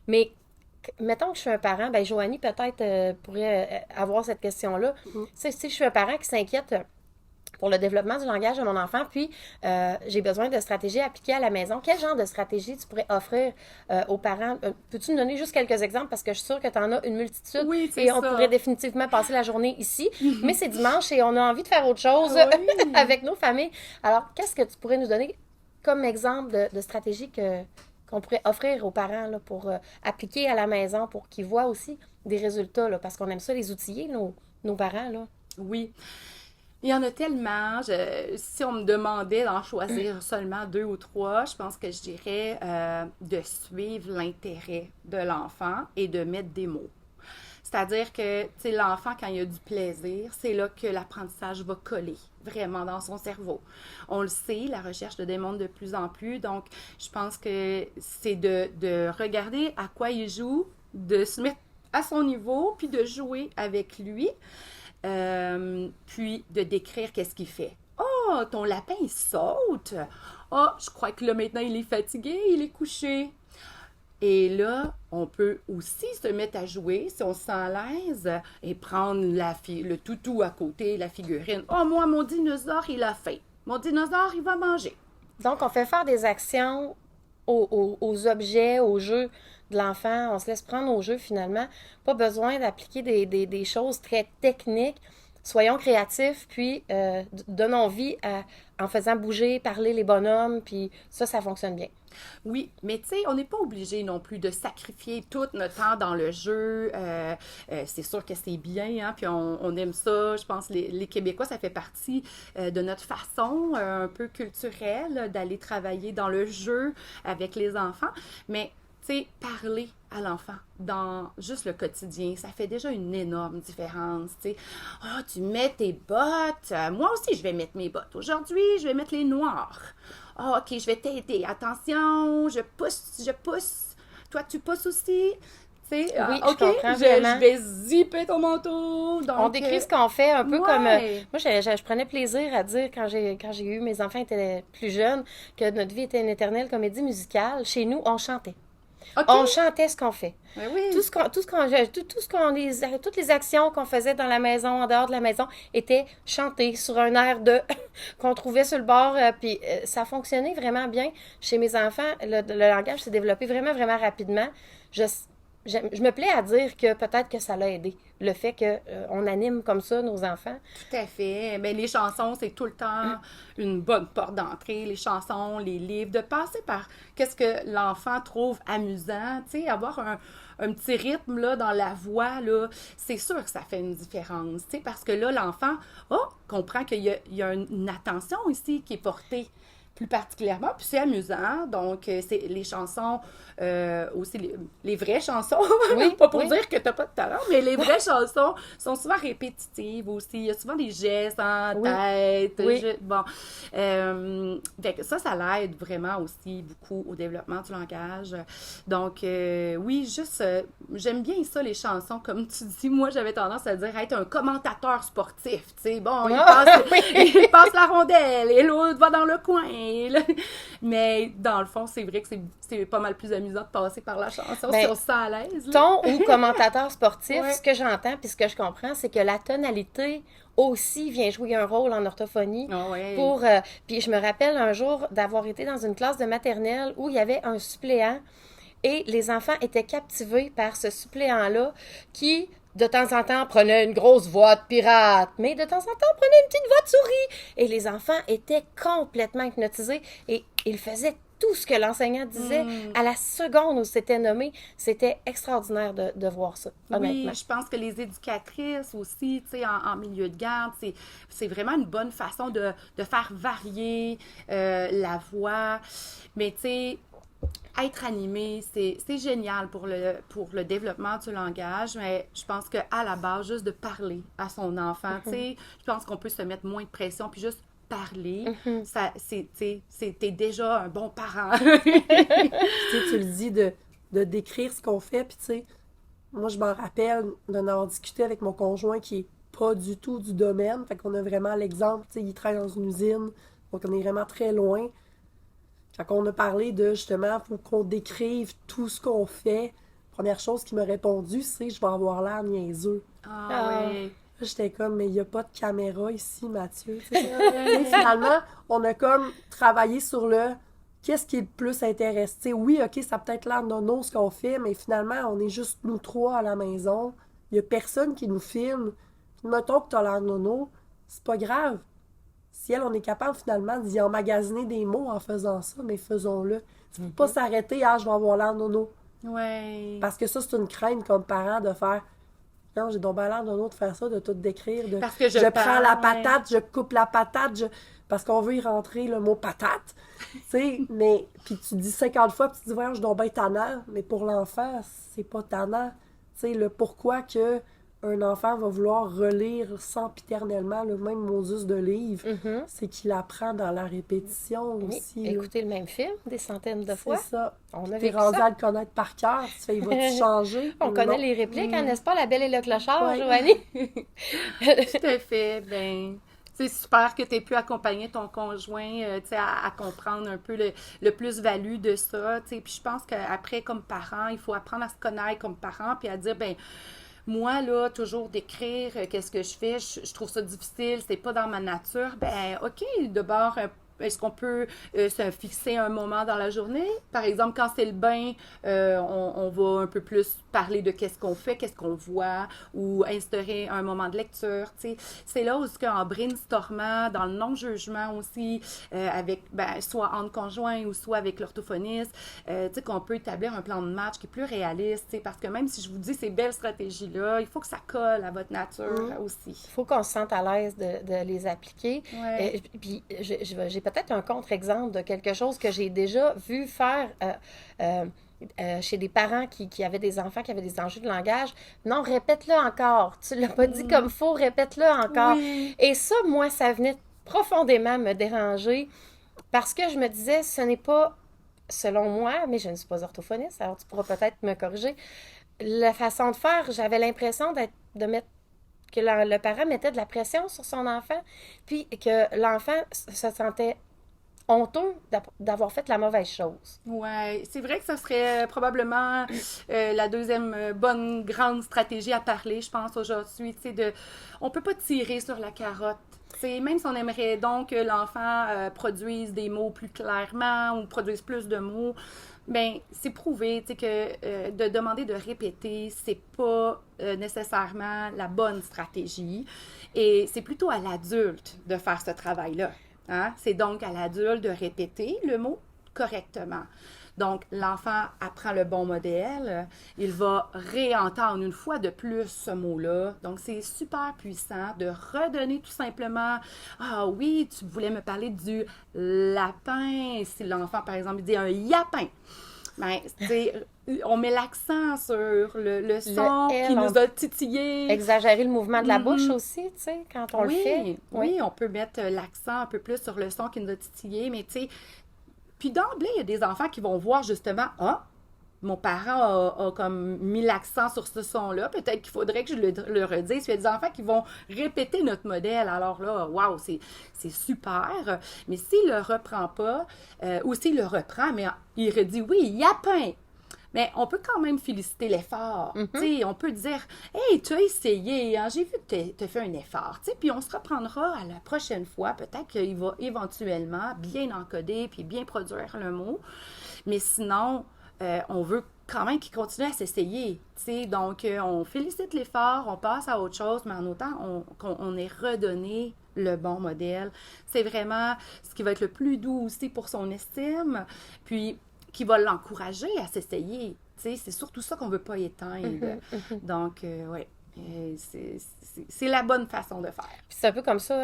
Mais... Mettons que je suis un parent, ben Joanie peut-être pourrait avoir cette question-là. Si je suis un parent qui s'inquiète pour le développement du langage de mon enfant, puis j'ai besoin de stratégies appliquées à la maison, quel genre de stratégie tu pourrais offrir aux parents? Peux-tu me donner juste quelques exemples? Parce que je suis sûre que tu en as une multitude. Oui, c'est et ça. on pourrait définitivement passer la journée ici. Mais c'est dimanche et on a envie de faire autre chose avec nos familles. Alors, qu'est-ce que tu pourrais nous donner comme exemple de stratégie qu'on pourrait offrir aux parents là, pour appliquer à la maison, pour qu'ils voient aussi des résultats, là, parce qu'on aime ça les outiller, nos parents, là. Oui. Il y en a tellement. Si on me demandait d'en choisir seulement 2 ou 3, je pense que je dirais de suivre l'intérêt de l'enfant et de mettre des mots. C'est-à-dire que, tu sais, l'enfant, quand il a du plaisir, c'est là que l'apprentissage va coller vraiment dans son cerveau. On le sait, la recherche le démontre de plus en plus. Donc, je pense que c'est de regarder à quoi il joue, de se mettre à son niveau, puis de jouer avec lui, puis de décrire qu'est-ce qu'il fait. « Oh, ton lapin, il saute! Oh, je crois que là, maintenant, il est fatigué, il est couché. » Et là, on peut aussi se mettre à jouer, si on se sent à l'aise, et prendre le toutou à côté, la figurine. « Oh, moi, mon dinosaure, il a faim. Mon dinosaure, il va manger. » Donc, on fait faire des actions aux objets, aux jeux de l'enfant. On se laisse prendre au jeu, finalement. Pas besoin d'appliquer des choses très techniques. Soyons créatifs, puis donnons vie en faisant bouger, parler les bonhommes, puis ça fonctionne bien. Oui, mais tu sais, on n'est pas obligé non plus de sacrifier tout notre temps dans le jeu. C'est sûr que c'est bien, hein, puis on aime ça. Je pense que les Québécois, ça fait partie de notre façon un peu culturelle d'aller travailler dans le jeu avec les enfants. Mais tu sais, parler à l'enfant dans juste le quotidien, ça fait déjà une énorme différence, tu sais. « Ah, tu mets tes bottes. Moi aussi, je vais mettre mes bottes. Aujourd'hui, je vais mettre les noires. Ah, OK, je vais t'aider. Attention, je pousse. Toi, tu pousses aussi. » Oui, je comprends vraiment. Je vais zipper ton manteau. Donc, on décrit ce qu'on fait un peu comme... ouais. Moi, je prenais plaisir à dire, quand j'ai eu mes enfants étaient plus jeunes, que notre vie était une éternelle comédie musicale. Chez nous, on chantait. Okay. On chantait ce qu'on fait. Ben oui. Toutes les actions qu'on faisait dans la maison, en dehors de la maison, étaient chantées sur un air qu'on trouvait sur le bord. Puis ça fonctionnait vraiment bien. Chez mes enfants, le langage s'est développé vraiment, vraiment rapidement. Je me plais à dire que peut-être que ça l'a aidé. Le fait qu'on anime comme ça nos enfants. Tout à fait. Mais les chansons, c'est tout le temps une bonne porte d'entrée. Les chansons, les livres, de passer par qu'est-ce que l'enfant trouve amusant. Tu sais, avoir un petit rythme là, dans la voix, là, c'est sûr que ça fait une différence. Tu sais, parce que là, l'enfant comprend qu'il y a une attention ici qui est portée plus particulièrement, puis c'est amusant, donc c'est les chansons, aussi les vraies chansons, oui, pas pour dire que t'as pas de talent, mais les vraies chansons sont souvent répétitives aussi, il y a souvent des gestes en tête, bon, fait que ça l'aide vraiment aussi beaucoup au développement du langage, donc oui, juste, j'aime bien ça, les chansons, comme tu dis, moi j'avais tendance à dire être un commentateur sportif, tu sais, bon, il passe la rondelle, et l'autre va dans le coin, mais dans le fond, c'est vrai que c'est pas mal plus amusant de passer par la chanson si on se sent à l'aise. Ton ou commentateur sportif, ce que j'entends puis ce que je comprends, c'est que la tonalité aussi vient jouer un rôle en orthophonie. Puis je me rappelle un jour d'avoir été dans une classe de maternelle où il y avait un suppléant et les enfants étaient captivés par ce suppléant-là qui... de temps en temps, prenait une grosse voix de pirate, mais de temps en temps, prenait une petite voix de souris. Et les enfants étaient complètement hypnotisés et ils faisaient tout ce que l'enseignant disait à la seconde où c'était nommé. C'était extraordinaire de voir ça, honnêtement. Oui, je pense que les éducatrices aussi, tu sais, en milieu de garde, c'est vraiment une bonne façon de faire varier la voix. Mais tu sais, être animé, c'est génial pour le développement du langage, mais je pense qu'à la base, juste de parler à son enfant, tu sais, je pense qu'on peut se mettre moins de pression, puis juste parler, ça, t'es déjà un bon parent. Tu le dis de décrire ce qu'on fait, puis tu sais, moi, je m'en rappelle d'en avoir discuté avec mon conjoint qui est pas du tout du domaine, fait qu'on a vraiment l'exemple, tu sais, il travaille dans une usine, donc on est vraiment très loin. Fait qu'on a parlé de, justement, faut qu'on décrive tout ce qu'on fait. Première chose qu'il m'a répondu, c'est « je vais avoir l'air niaiseux ». Ouais. J'étais comme, mais il n'y a pas de caméra ici, Mathieu. Et finalement, on a comme travaillé sur le qu'est-ce qui est le plus intéressant. T'sais, oui, OK, ça a peut-être l'air nono ce qu'on fait, mais finalement, on est juste nous trois à la maison. Il n'y a personne qui nous filme. Mettons que tu as l'air nono, c'est pas grave. Si on est capable finalement d'y emmagasiner des mots en faisant ça, mais faisons-le. Tu peux pas s'arrêter, je vais avoir l'air nono. Ouais. Parce que ça, c'est une crainte comme parent de faire. Non, j'ai donc bien l'air d'un autre de faire ça, de tout décrire. Parce que je prends parle, la patate, je coupe la patate, parce qu'on veut y rentrer le mot patate. Tu sais, mais. Puis tu dis 50 fois, puis tu dis, voyons, je suis donc bien tannant. Mais pour l'enfant, c'est pas tannant. Tu sais, le pourquoi que un enfant va vouloir relire sempiternellement le même modus de livre, c'est qu'il apprend dans la répétition aussi. Écouter le même film des centaines de fois. C'est ça. On a T'es vécu rendu ça. à le connaître par cœur. Tu fais, il va-tu changer? On connaît les répliques, hein, n'est-ce pas, La Belle et le Clochard, Ouais. Joanie? Tout à fait. Ben, c'est super que tu aies pu accompagner ton conjoint tu sais, à comprendre un peu le plus-value de ça. Tu sais. Puis je pense qu'après, comme parent, il faut apprendre à se connaître comme parent puis à dire, ben moi, là, toujours d'écrire qu'est-ce que je fais, je trouve ça difficile, c'est pas dans ma nature. Ben, OK, d'abord, est-ce qu'on peut se fixer un moment dans la journée? Par exemple, quand c'est le bain, on va un peu plus parler de qu'est-ce qu'on fait, qu'est-ce qu'on voit, ou instaurer un moment de lecture, tu sais. C'est là où, en brainstormant, dans le non-jugement aussi, avec, soit entre conjoints ou soit avec l'orthophoniste, tu sais, qu'on peut établir un plan de match qui est plus réaliste, tu sais, parce que même si je vous dis ces belles stratégies-là, il faut que ça colle à votre nature aussi. Il faut qu'on se sente à l'aise de les appliquer. Ouais. Puis j'ai peut-être un contre-exemple de quelque chose que j'ai déjà vu faire chez des parents qui avaient des enfants qui avaient des enjeux de langage. Non, répète-le encore. Tu l'as pas dit comme faut, répète-le encore. Oui. Et ça, moi, ça venait profondément me déranger parce que je me disais, ce n'est pas, selon moi, mais je ne suis pas orthophoniste, alors tu pourras peut-être me corriger, la façon de faire, j'avais l'impression de mettre que le parent mettait de la pression sur son enfant, puis que l'enfant se sentait honteux d'avoir fait la mauvaise chose. Ouais, c'est vrai que ça serait probablement la deuxième bonne grande stratégie à parler, je pense, aujourd'hui. Tu sais, on peut pas tirer sur la carotte. T'sais, même si on aimerait donc que l'enfant produise des mots plus clairement ou produise plus de mots, ben c'est prouvé que de demander de répéter, c'est pas nécessairement la bonne stratégie. Et c'est plutôt à l'adulte de faire ce travail-là. Hein? C'est donc à l'adulte de répéter le mot correctement. Donc, l'enfant apprend le bon modèle, il va réentendre une fois de plus ce mot-là. Donc, c'est super puissant de redonner tout simplement « Ah oui, tu voulais me parler du lapin. » Si l'enfant, par exemple, il dit un « yapin », ben, on met l'accent sur le son qui nous a titillé. Exagérer le mouvement de la bouche aussi, tu sais, quand on le fait. Oui, on peut mettre l'accent un peu plus sur le son qui nous a titillé, mais tu sais, puis d'emblée, il y a des enfants qui vont voir justement, mon parent a comme mis l'accent sur ce son-là, peut-être qu'il faudrait que je le redise. Il y a des enfants qui vont répéter notre modèle, alors là, waouh, c'est super. Mais s'il le reprend pas, ou s'il le reprend, mais il redit, oui, yapin. Mais on peut quand même féliciter l'effort. On peut dire « Hey, tu as essayé, hein? J'ai vu que tu as fait un effort. » Puis on se reprendra à la prochaine fois. Peut-être qu'il va éventuellement bien encoder puis bien produire le mot. Mais sinon, on veut quand même qu'il continue à s'essayer. Donc, on félicite l'effort, on passe à autre chose, mais en autant qu'on ait redonné le bon modèle. C'est vraiment ce qui va être le plus doux aussi pour son estime. Puis, qui va l'encourager à s'essayer. C'est surtout ça qu'on ne veut pas éteindre. Donc, oui, c'est la bonne façon de faire. Puis c'est un peu comme ça,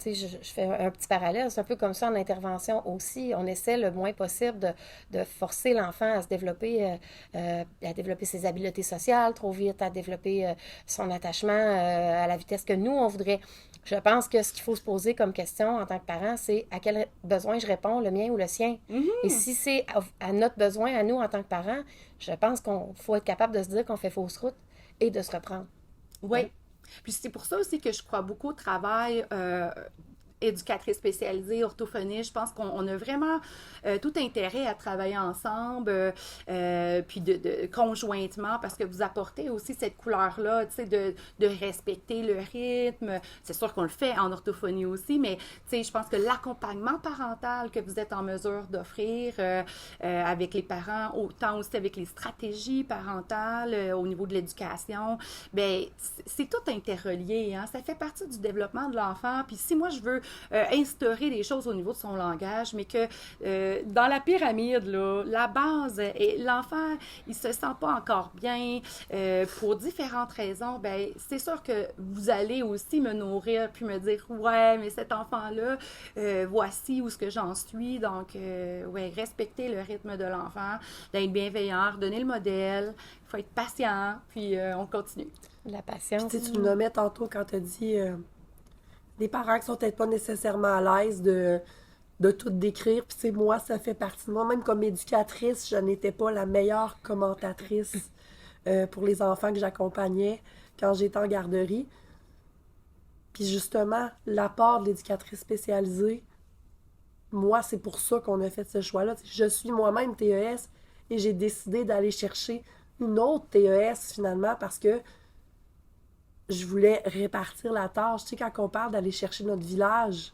je fais un petit parallèle, c'est un peu comme ça en intervention aussi. On essaie le moins possible de forcer l'enfant à se développer, à développer ses habiletés sociales trop vite, à développer son attachement à la vitesse que nous, on voudrait. Je pense que ce qu'il faut se poser comme question en tant que parent, c'est à quel besoin je réponds, le mien ou le sien. Et si c'est à notre besoin, à nous en tant que parents, je pense qu'on faut être capable de se dire qu'on fait fausse route et de se reprendre. Oui. Puis c'est pour ça aussi que je crois beaucoup au travail éducatrice spécialisée, orthophoniste. Je pense qu'on a vraiment tout intérêt à travailler ensemble, puis conjointement, parce que vous apportez aussi cette couleur-là, tu sais, de respecter le rythme. C'est sûr qu'on le fait en orthophonie aussi, mais tu sais, je pense que l'accompagnement parental que vous êtes en mesure d'offrir avec les parents, autant aussi avec les stratégies parentales au niveau de l'éducation, bien, c'est tout interrelié, hein? Ça fait partie du développement de l'enfant. Puis si moi, je veux instaurer des choses au niveau de son langage, mais que dans la pyramide, là, la base, l'enfant, il se sent pas encore bien pour différentes raisons, ben c'est sûr que vous allez aussi me nourrir puis me dire, ouais, mais cet enfant-là, voici où ce que j'en suis. Donc, ouais, respecter le rythme de l'enfant, d'être bienveillant, donner le modèle, il faut être patient, puis on continue. La patience. Puis, tu le nommais tantôt quand tu as dit des parents qui sont peut-être pas nécessairement à l'aise de tout décrire. Puis, tu sais, moi, ça fait partie de moi. Même comme éducatrice, je n'étais pas la meilleure commentatrice pour les enfants que j'accompagnais quand j'étais en garderie. Puis, justement, l'apport de l'éducatrice spécialisée, moi, c'est pour ça qu'on a fait ce choix-là. Tu sais, je suis moi-même TES et j'ai décidé d'aller chercher une autre TES, finalement, parce que je voulais répartir la tâche. Tu sais, quand on parle d'aller chercher notre village,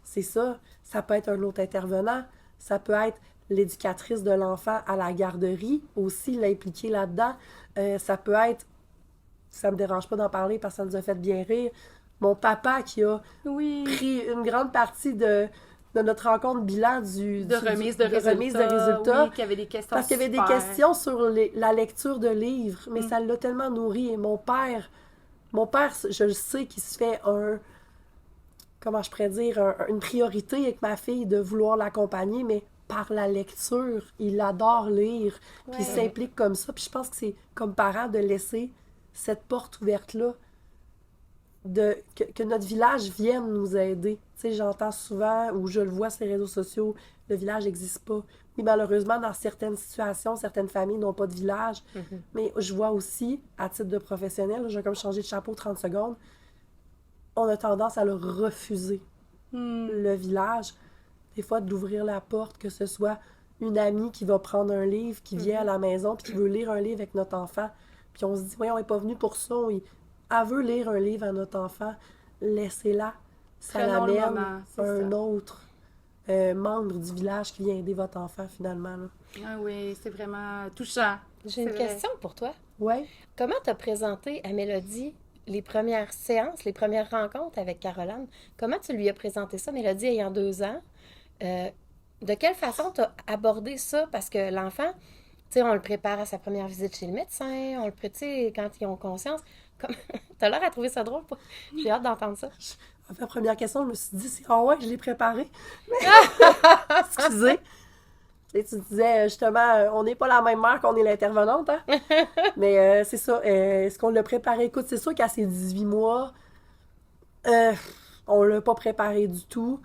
c'est ça. Ça peut être un autre intervenant. Ça peut être l'éducatrice de l'enfant à la garderie, aussi l'impliquer là-dedans. Ça peut être, ça me dérange pas d'en parler parce que ça nous a fait bien rire, mon papa qui a pris une grande partie de notre rencontre bilan de remise de résultats. Oui, qu'il y avait des questions parce qu'il y avait des questions sur la lecture de livres, mais ça l'a tellement nourri. Et mon père, je le sais qu'il se fait comment je pourrais dire, une priorité avec ma fille de vouloir l'accompagner, mais par la lecture, il adore lire, puis il s'implique comme ça. Puis je pense que c'est comme parent de laisser cette porte ouverte-là, que notre village vienne nous aider. Tu sais, j'entends souvent, ou je le vois sur les réseaux sociaux, le village n'existe pas. Oui, malheureusement, dans certaines situations, certaines familles n'ont pas de village. Mais je vois aussi, à titre de professionnel, je vais comme changer de chapeau 30 secondes, on a tendance à le refuser, le village. Des fois, d'ouvrir la porte, que ce soit une amie qui va prendre un livre, qui vient à la maison, puis qui veut lire un livre avec notre enfant. Puis on se dit, voyons, on n'est pas venu pour ça. Elle veut lire un livre à notre enfant. Laissez-la. Ça l'amène un autre membre du village qui vient aider votre enfant, finalement. Là. Ah oui, c'est vraiment touchant. J'ai une question pour toi. Oui. Comment tu as présenté à Mélodie les premières séances, les premières rencontres avec Caroline? Comment tu lui as présenté ça, Mélodie ayant 2 ans? De quelle façon tu as abordé ça? Parce que l'enfant, tu sais, on le prépare à sa première visite chez le médecin, on le prépare, quand ils ont conscience. T'as l'air à trouver ça drôle. J'ai hâte d'entendre ça. En fait, première question, je me suis dit, ouais, je l'ai préparé. Excusez. Et tu disais, justement, on n'est pas la même mère qu'on est l'intervenante, hein? Mais c'est ça. Est-ce qu'on l'a préparé? Écoute, c'est sûr qu'à ses 18 mois, on l'a pas préparé du tout.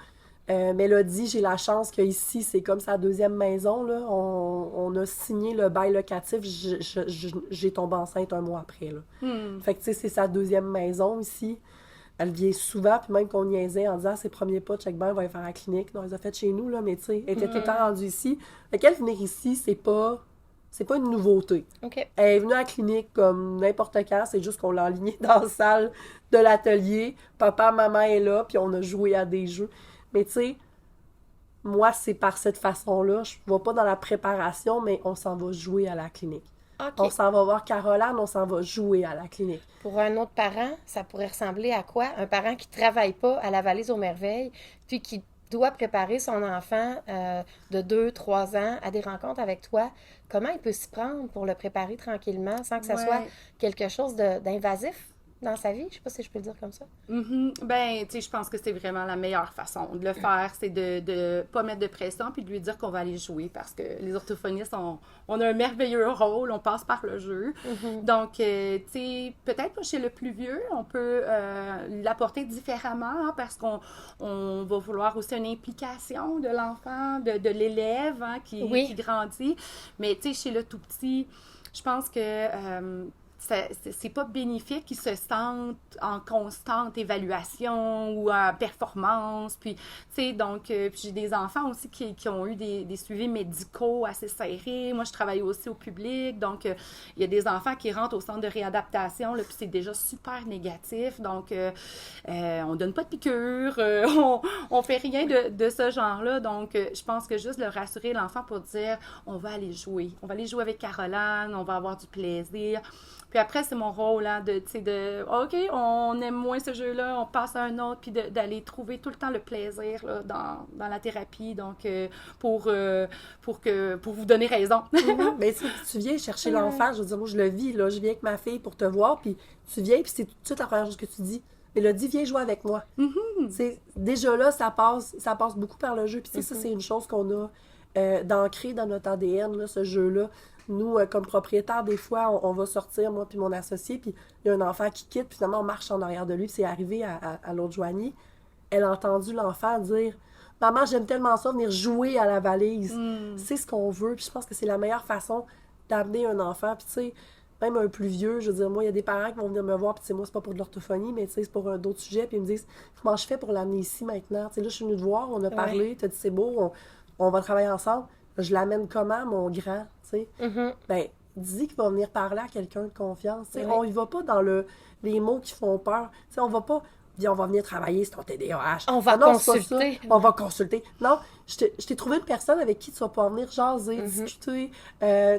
Mélodie, j'ai la chance qu'ici, c'est comme sa deuxième maison, là. On a signé le bail locatif. J'ai tombé enceinte 1 mois après, là. Fait que, tu sais, c'est sa deuxième maison ici. Elle vient souvent, puis même qu'on niaisait en disant ses premiers pas, check bien, elle va aller faire la clinique. Non, elle les a fait chez nous, là, mais tu sais, elle était tout le temps rendue ici. Fait qu'elle venir ici, c'est pas une nouveauté. Okay. Elle est venue à la clinique comme n'importe quand, c'est juste qu'on l'a alignée dans la salle de l'atelier. Papa, maman est là, puis on a joué à des jeux. Mais tu sais, moi, c'est par cette façon-là. Je ne vais pas dans la préparation, mais on s'en va jouer à la clinique. Okay. On s'en va voir Caroline, on s'en va jouer à la clinique. Pour un autre parent, ça pourrait ressembler à quoi? Un parent qui ne travaille pas à la Vallée aux Merveilles, puis qui doit préparer son enfant de 2-3 ans à des rencontres avec toi. Comment il peut s'y prendre pour le préparer tranquillement sans que ça soit quelque chose d'invasif? dans sa vie? Je sais pas si je peux le dire comme ça. Ben, tu sais, je pense que c'est vraiment la meilleure façon de le faire, c'est de pas mettre de pression puis de lui dire qu'on va aller jouer parce que les orthophonistes, on a un merveilleux rôle, on passe par le jeu. Donc, tu sais, peut-être pas chez le plus vieux, on peut l'apporter différemment parce qu'on va vouloir aussi une implication de l'enfant, de l'élève qui grandit. Mais, tu sais, chez le tout petit, je pense que c'est pas bénéfique qu'ils se sentent en constante évaluation ou en performance. Puis, tu sais, donc, puis j'ai des enfants aussi qui ont eu des suivis médicaux assez serrés. Moi, je travaille aussi au public. Donc, il y a des enfants qui rentrent au centre de réadaptation, là, puis c'est déjà super négatif. Donc, on donne pas de piqûres, on fait rien de ce genre-là. Donc, je pense que juste le rassurer l'enfant pour dire, on va aller jouer. On va aller jouer avec Caroline, on va avoir du plaisir. Puis après, c'est mon rôle, OK, on aime moins ce jeu-là, on passe à un autre, puis d'aller trouver tout le temps le plaisir là, dans la thérapie, donc pour vous donner raison. Mais tu viens chercher l'enfant, je veux dire, moi, je le vis, là, je viens avec ma fille pour te voir, puis tu viens, puis c'est tout de suite la première chose que tu dis. Mélodie, viens jouer avec moi. Déjà là, ça passe beaucoup par le jeu, puis ça, c'est une chose qu'on a d'ancrer dans notre ADN, là, ce jeu-là. Nous, comme propriétaires, des fois, on va sortir, moi puis mon associé, puis il y a un enfant qui quitte, puis finalement, on marche en arrière de lui, puis c'est arrivé à l'autre Joanie. Elle a entendu l'enfant dire « Maman, j'aime tellement ça, venir jouer à la valise. C'est ce qu'on veut, puis je pense que c'est la meilleure façon d'amener un enfant. Puis tu sais, même un plus vieux, je veux dire, moi, il y a des parents qui vont venir me voir, puis tu sais, moi, c'est pas pour de l'orthophonie, mais tu sais, c'est pour d'autres sujets, puis ils me disent « Comment je fais pour l'amener ici maintenant? » Tu sais, là, je suis venue te voir, on a parlé, t'as dit « C'est beau, on va travailler ensemble. » Je l'amène comment, mon grand, tu sais? Ben, dis qu'il va venir parler à quelqu'un de confiance, tu sais. On y va pas dans les mots qui font peur. Tu sais, on va pas dire, on va venir travailler sur ton TDAH. On va consulter. On va consulter. Non, je t'ai trouvé une personne avec qui tu vas pouvoir venir jaser, discuter,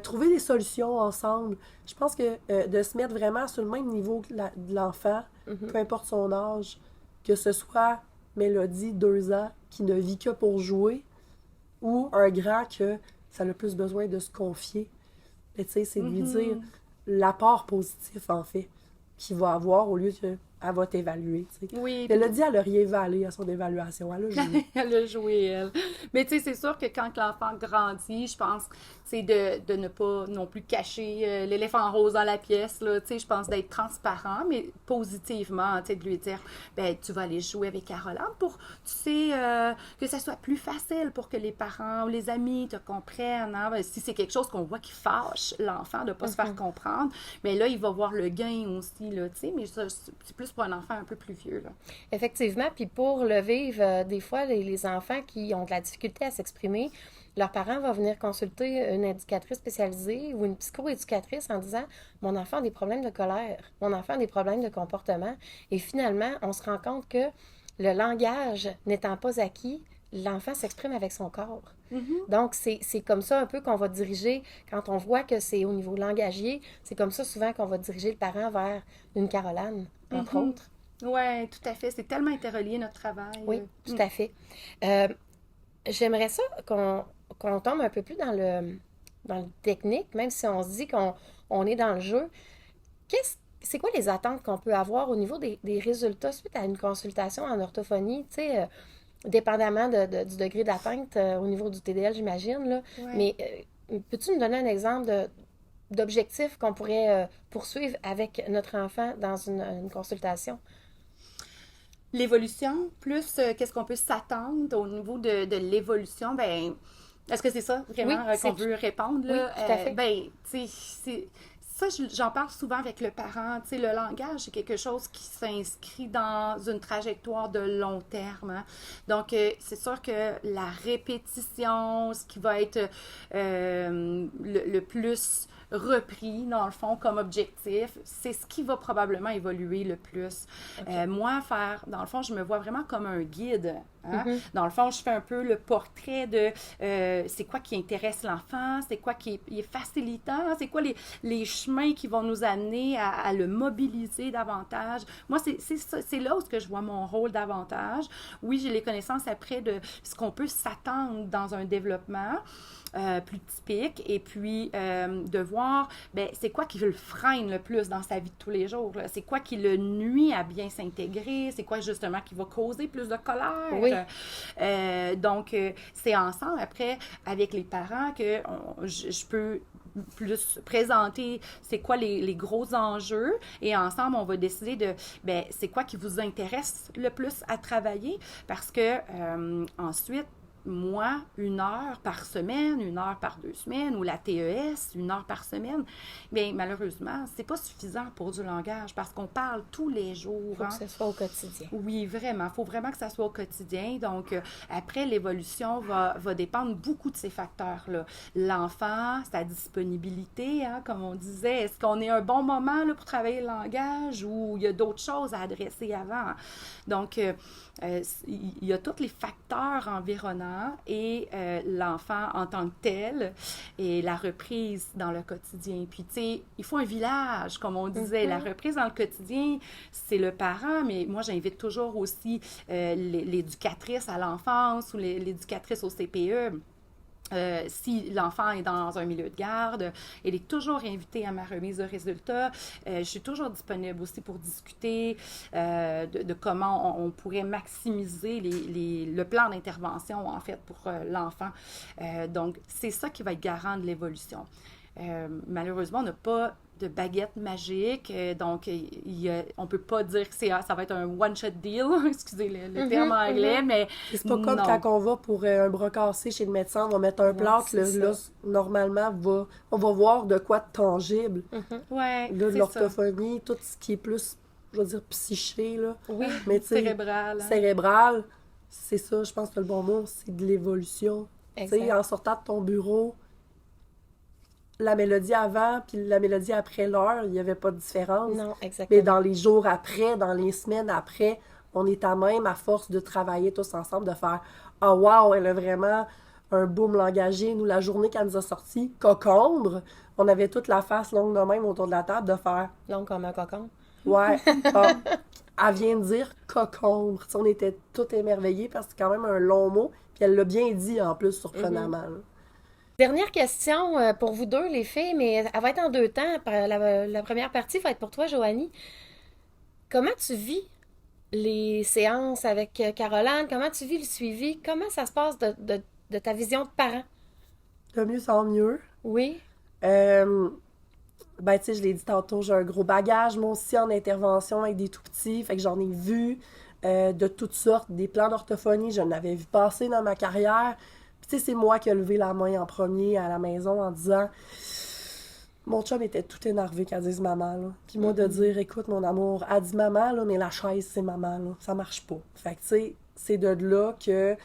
trouver des solutions ensemble. Je pense que de se mettre vraiment sur le même niveau que de l'enfant, peu importe son âge, que ce soit Mélodie, 2 ans, qui ne vit que pour jouer, ou un grand que ça a le plus besoin de se confier. Mais tu sais, c'est de lui dire l'apport positif, en fait, qu'il va avoir au lieu qu'elle va t'évaluer, tu sais. Oui. Elle a dit, elle a rien évalué à son évaluation. Elle a joué. Elle a joué, elle. Mais tu sais, c'est sûr que quand l'enfant grandit, je pense, c'est de ne pas non plus cacher l'éléphant rose dans la pièce, là. Tu sais, je pense d'être transparent, mais positivement, tu sais, de lui dire, ben tu vas aller jouer avec Caroline pour, tu sais, que ça soit plus facile pour que les parents ou les amis te comprennent, hein? Si c'est quelque chose qu'on voit qui fâche l'enfant de ne pas se faire comprendre, mais là, il va voir le gain aussi, là, tu sais, mais ça, c'est plus pour un enfant un peu plus vieux, là. Effectivement, puis pour le vivre, des fois, les enfants qui ont de la difficulté à s'exprimer, leurs parents vont venir consulter une éducatrice spécialisée ou une psychoéducatrice en disant « Mon enfant a des problèmes de colère, mon enfant a des problèmes de comportement. » Et finalement, on se rend compte que le langage n'étant pas acquis, l'enfant s'exprime avec son corps. Donc, c'est comme ça un peu qu'on va diriger, quand on voit que c'est au niveau langagier, c'est comme ça souvent qu'on va diriger le parent vers une Caroline, entre autres. Oui, tout à fait. C'est tellement interrelié, notre travail. Oui, tout à fait. J'aimerais ça qu'on tombe un peu plus dans le technique, même si on se dit qu'on est dans le jeu. C'est quoi les attentes qu'on peut avoir au niveau des résultats suite à une consultation en orthophonie, tu sais, dépendamment du degré d'atteinte au niveau du TDL, j'imagine, là. Ouais. Mais peux-tu nous donner un exemple d'objectifs qu'on pourrait poursuivre avec notre enfant dans une consultation? L'évolution, plus qu'est-ce qu'on peut s'attendre au niveau de l'évolution, ben est-ce que c'est ça vraiment qu'on veut répondre, là? Oui, tout à fait. Ben, tu sais, ça, j'en parle souvent avec le parent. Tu sais, le langage, c'est quelque chose qui s'inscrit dans une trajectoire de long terme, hein. Donc, c'est sûr que la répétition, ce qui va être le plus repris, dans le fond, comme objectif, c'est ce qui va probablement évoluer le plus. Okay. Moi, dans le fond, je me vois vraiment comme un guide Hein? Mhm. Dans le fond, je fais un peu le portrait de c'est quoi qui intéresse l'enfant, c'est quoi qui est facilitant, c'est quoi les chemins qui vont nous amener à le mobiliser davantage. Moi, c'est là où que je vois mon rôle davantage. Oui, j'ai les connaissances après de ce qu'on peut s'attendre dans un développement. Plus typique, et puis de voir, ben, c'est quoi qui le freine le plus dans sa vie de tous les jours, là? C'est quoi qui le nuit à bien s'intégrer, c'est quoi justement qui va causer plus de colère. Oui. Donc, c'est ensemble, après, avec les parents, que je peux plus présenter c'est quoi les gros enjeux, et ensemble, on va décider de, ben, c'est quoi qui vous intéresse le plus à travailler, parce que ensuite, moi, 1 heure par semaine, 1 heure par 2 semaines, ou la TES, 1 heure par semaine, bien, malheureusement, c'est pas suffisant pour du langage, parce qu'on parle tous les jours. Il faut que ce soit au quotidien. Oui, vraiment. Il faut vraiment que ça soit au quotidien. Donc, après, l'évolution va dépendre beaucoup de ces facteurs-là. L'enfant, sa disponibilité, hein, comme on disait, est-ce qu'on est un bon moment là, pour travailler le langage, ou il y a d'autres choses à adresser avant? Donc, il y a tous les facteurs environnants et l'enfant en tant que tel et la reprise dans le quotidien. Puis, tu sais, il faut un village, comme on disait. La reprise dans le quotidien, c'est le parent, mais moi, j'invite toujours aussi l'éducatrice à l'enfance ou l'éducatrice au CPE. Si l'enfant est dans un milieu de garde, elle est toujours invitée à ma remise de résultats. Je suis toujours disponible aussi pour discuter de comment on pourrait maximiser le plan d'intervention, en fait, pour l'enfant. Donc, c'est ça qui va être garant de l'évolution. Malheureusement, on n'a pas de baguette magique, donc on ne peut pas dire que ça va être un one-shot deal, excusez le terme anglais, mais C'est pas comme non. quand on va pour un bras cassé chez le médecin, on va mettre un plâtre, là, normalement, on va voir de quoi de tangible. Ouais, Là, de c'est l'orthophonie, tout ce qui est plus, je veux dire, psyché, là. Oui, Mais tu sais, cérébral. Hein? cérébral, c'est ça, je pense que le bon mot, c'est de l'évolution. Tu sais, Exact. en sortant de ton bureau, la mélodie avant puis la mélodie après l'heure, il n'y avait pas de différence. Non, Mais exactement. dans les jours après, dans les semaines après, on est à même à force de travailler tous ensemble, de faire « Ah, wow, elle a vraiment un boom langagier. » Nous, la journée qu'elle nous a sorti, cocombre, on avait toute la face longue de même autour de la table de faire Longue comme un cocon. « Ouais, ah, elle vient de dire cocombre. » Tu sais, on était tous émerveillés parce que c'est quand même un long mot. Puis elle l'a bien dit en plus, surprenamment. là. Dernière question pour vous deux, les filles, mais elle va être en 2 temps. La première partie va être pour toi, Joanie. Comment tu vis les séances avec Caroline? Comment tu vis le suivi? Comment ça se passe de ta vision de parent? De mieux en mieux. Oui. Ben, tu sais, je l'ai dit tantôt, j'ai un gros bagage, moi aussi, en intervention avec des tout-petits. Fait que j'en ai vu de toutes sortes, des plans d'orthophonie, je l'avais vu passer dans ma carrière. Puis, tu sais, c'est moi qui ai levé la main en premier à la maison en disant... Mon chum était tout énervé qu'elle dise maman, là. Puis moi, de dire, écoute, mon amour, elle dit maman, là, mais la chaise, c'est maman, là. Ça marche pas. Fait que, tu sais, c'est de là que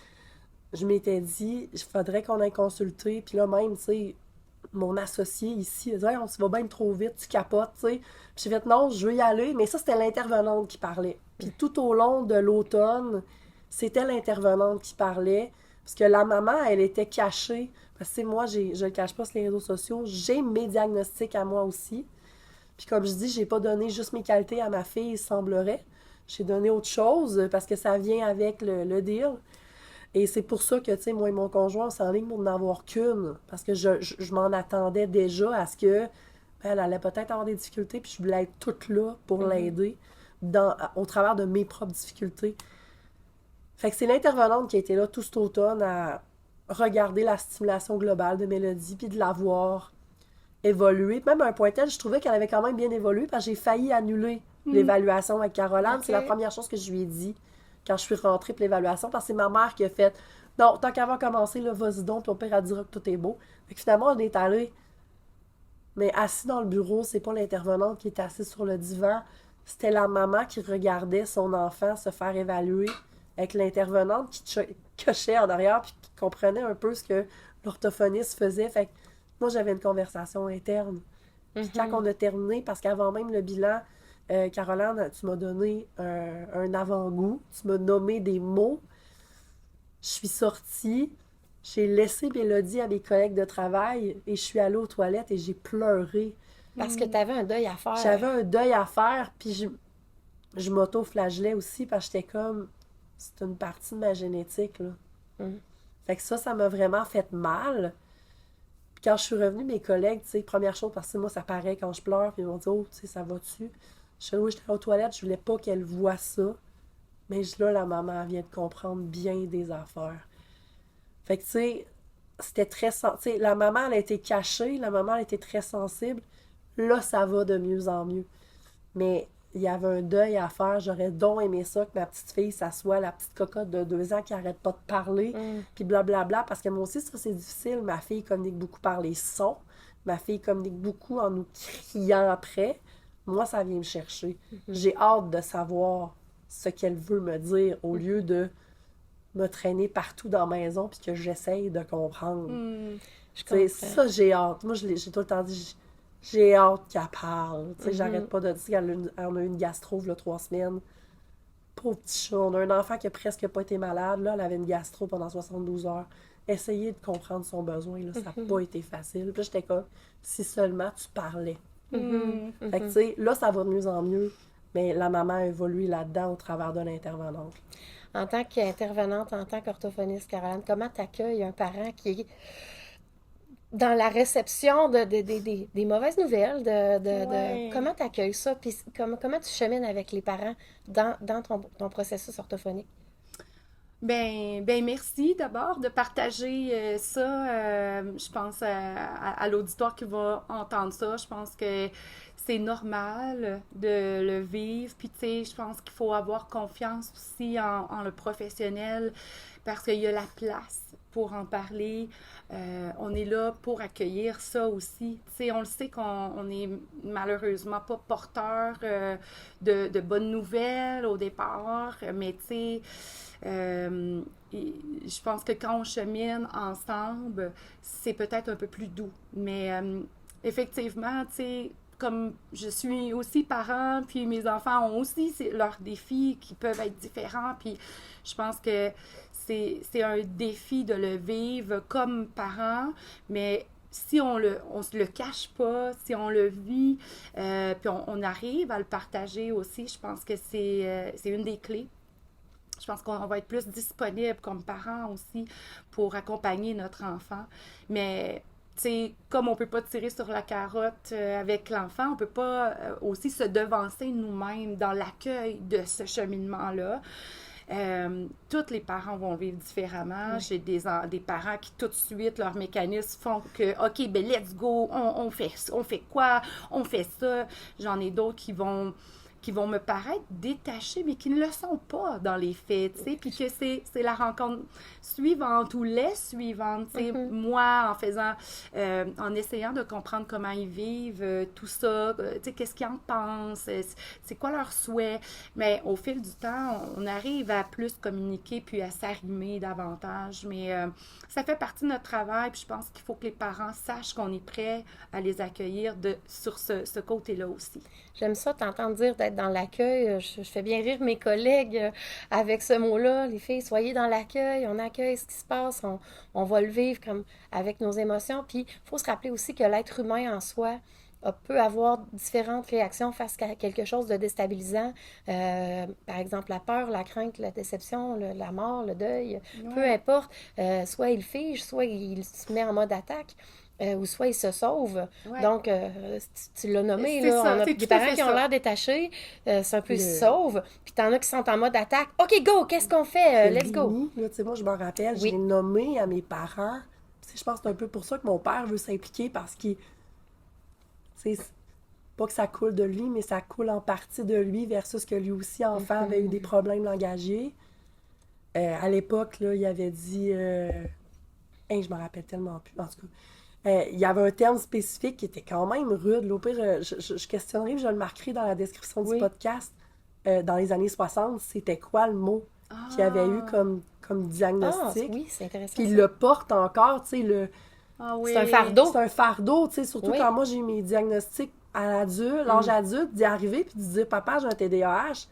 je m'étais dit, il faudrait qu'on aille consulter. Puis là, même, tu sais, mon associé ici, il disait, on se va bien trop vite, tu capotes, tu sais. Puis j'ai fait, non, je veux y aller. Mais ça, c'était l'intervenante qui parlait. Puis tout au long de l'automne, c'était l'intervenante qui parlait. Parce que la maman, elle était cachée. Parce que moi, je le cache pas sur les réseaux sociaux, j'ai mes diagnostics à moi aussi. Puis comme je dis, j'ai pas donné juste mes qualités à ma fille, il semblerait. J'ai donné autre chose parce que ça vient avec le deal. Et c'est pour ça que, tu sais, moi et mon conjoint, on s'enligne pour n'en avoir qu'une. Parce que je m'en attendais déjà à ce que elle allait peut-être avoir des difficultés, puis je voulais être toute là pour l'aider au travers de mes propres difficultés. Fait que c'est l'intervenante qui a été là tout cet automne à regarder la stimulation globale de Mélodie, puis de la voir évoluer. Même à un point tel, je trouvais qu'elle avait quand même bien évolué, parce que j'ai failli annuler l'évaluation avec Caroline. Ok. C'est la première chose que je lui ai dit quand je suis rentrée pour l'évaluation, parce que c'est ma mère qui a fait « Non, tant qu'elle va commencer, là, vas-y donc, puis au pire, elle dira que tout est beau. » Fait que finalement, on est allé. Mais assis dans le bureau, c'est pas l'intervenante qui était assise sur le divan, c'était la maman qui regardait son enfant se faire évaluer avec l'intervenante qui cochait en arrière puis qui comprenait un peu ce que l'orthophoniste faisait. Fait que moi, j'avais une conversation interne. Puis quand on a terminé, parce qu'avant même le bilan, Caroline, tu m'as donné un avant-goût, tu m'as nommé des mots. je suis sortie, j'ai laissé Mélodie à mes collègues de travail et je suis allée aux toilettes et j'ai pleuré. Parce que tu avais un deuil à faire. J'avais un deuil à faire, puis je m'auto-flagellais aussi parce que j'étais comme, c'est une partie de ma génétique, là. Fait que ça m'a vraiment fait mal. Puis quand je suis revenue, mes collègues, tu sais, première chose, parce que moi, ça paraît quand je pleure, puis ils m'ont dit, oh, tu sais, ça va-tu? Je suis allée, oui, j'étais aux toilettes, je voulais pas qu'elle voie ça. Mais là, la maman vient de comprendre bien des affaires. Fait que, tu sais, c'était très... Tu sais, la maman, elle a été cachée, la maman, elle était très sensible. Là, ça va de mieux en mieux. Mais il y avait un deuil à faire. J'aurais donc aimé ça que ma petite fille, ça soit la petite cocotte de 2 ans qui arrête pas de parler, puis blablabla. Parce que moi aussi, ça, c'est difficile. Ma fille communique beaucoup par les sons. Ma fille communique beaucoup en nous criant après. Moi, ça vient me chercher. J'ai hâte de savoir ce qu'elle veut me dire au lieu de me traîner partout dans la maison puis que j'essaye de comprendre. Je comprends. Ça, j'ai hâte. Moi, j'ai tout le temps dit... J'ai hâte qu'elle parle. Tu sais, j'arrête pas de dire qu'elle a eu une gastro, là, 3 semaines. Pauvre petit chat. On a un enfant qui a presque pas été malade. Là, elle avait une gastro pendant 72 heures. Essayer de comprendre son besoin, là, ça n'a pas été facile. Puis là, j'étais comme, si seulement tu parlais. Fait que, tu sais, là, ça va de mieux en mieux. Mais la maman a évolué là-dedans au travers de l'intervenante. En tant qu'intervenante, en tant qu'orthophoniste, Caroline, comment tu accueilles un parent qui est dans la réception des mauvaises nouvelles, comment tu accueilles ça, puis comment tu chemines avec les parents dans ton processus orthophonique? Ben merci d'abord de partager ça. Je pense à l'auditoire qui va entendre ça. Je pense que c'est normal de le vivre. Puis, tu sais, je pense qu'il faut avoir confiance aussi en le professionnel parce qu'il y a la place pour en parler. On est là pour accueillir ça aussi. Tu sais, on le sait qu'on est malheureusement pas porteur de bonnes nouvelles au départ, mais tu sais, je pense que quand on chemine ensemble, c'est peut-être un peu plus doux. Mais effectivement, tu sais, comme je suis aussi parent, puis mes enfants ont aussi leurs défis qui peuvent être différents, puis je pense que c'est un défi de le vivre comme parent, mais si on se le cache pas, si on le vit, puis on arrive à le partager aussi, je pense que c'est une des clés. Je pense qu'on va être plus disponible comme parents aussi pour accompagner notre enfant. Mais, tu sais, comme on ne peut pas tirer sur la carotte avec l'enfant, on ne peut pas aussi se devancer nous-mêmes dans l'accueil de ce cheminement-là. Tous les parents vont vivre différemment. J'ai des parents qui tout de suite, leurs mécanismes font que, OK, ben let's go, on fait quoi? On fait ça. J'en ai d'autres qui vont me paraître détachés, mais qui ne le sont pas dans les faits, tu sais, puis que c'est la rencontre suivante ou les suivantes, tu sais, moi, en essayant de comprendre comment ils vivent, tout ça, tu sais, qu'est-ce qu'ils en pensent, c'est quoi leurs souhaits, mais au fil du temps, on arrive à plus communiquer puis à s'arrimer davantage, mais ça fait partie de notre travail, puis je pense qu'il faut que les parents sachent qu'on est prêt à les accueillir sur ce côté-là aussi. J'aime ça, t'entendre dire d'être dans l'accueil. Je fais bien rire mes collègues avec ce mot-là. Les filles, soyez dans l'accueil, on accueille ce qui se passe, on va le vivre comme avec nos émotions. Puis, il faut se rappeler aussi que l'être humain en soi peut avoir différentes réactions face à quelque chose de déstabilisant. Par exemple, la peur, la crainte, la déception, la mort, le deuil, peu importe. Soit il fige, soit il se met en mode attaque. Ou soit ils se sauvent. Ouais. Donc, tu l'as nommé, là, on a des parents qui ont l'air détachés, c'est un peu ils se sauvent, puis t'en as qui sont en mode attaque. OK, go, qu'est-ce qu'on fait? Let's go! Là, moi, je me rappelle, j'ai nommé à mes parents, je pense que c'est un peu pour ça que mon père veut s'impliquer, parce qu'il, pas que ça coule de lui, mais ça coule en partie de lui, versus que lui aussi, enfant, avait eu des problèmes langagiers. À l'époque, là, il avait dit... je me rappelle tellement plus, en tout cas. Il y avait un terme spécifique qui était quand même rude. Là, au pire, je questionnerai, je le marquerai dans la description du podcast. Dans les années 60, c'était quoi le mot qu'il avait eu comme diagnostic? Oui, c'est intéressant. Puis il le porte encore, tu sais, c'est un fardeau. C'est un fardeau, tu sais, surtout quand moi j'ai eu mes diagnostics à l'âge adulte, d'y arriver puis de dire « Papa, j'ai un TDAH ».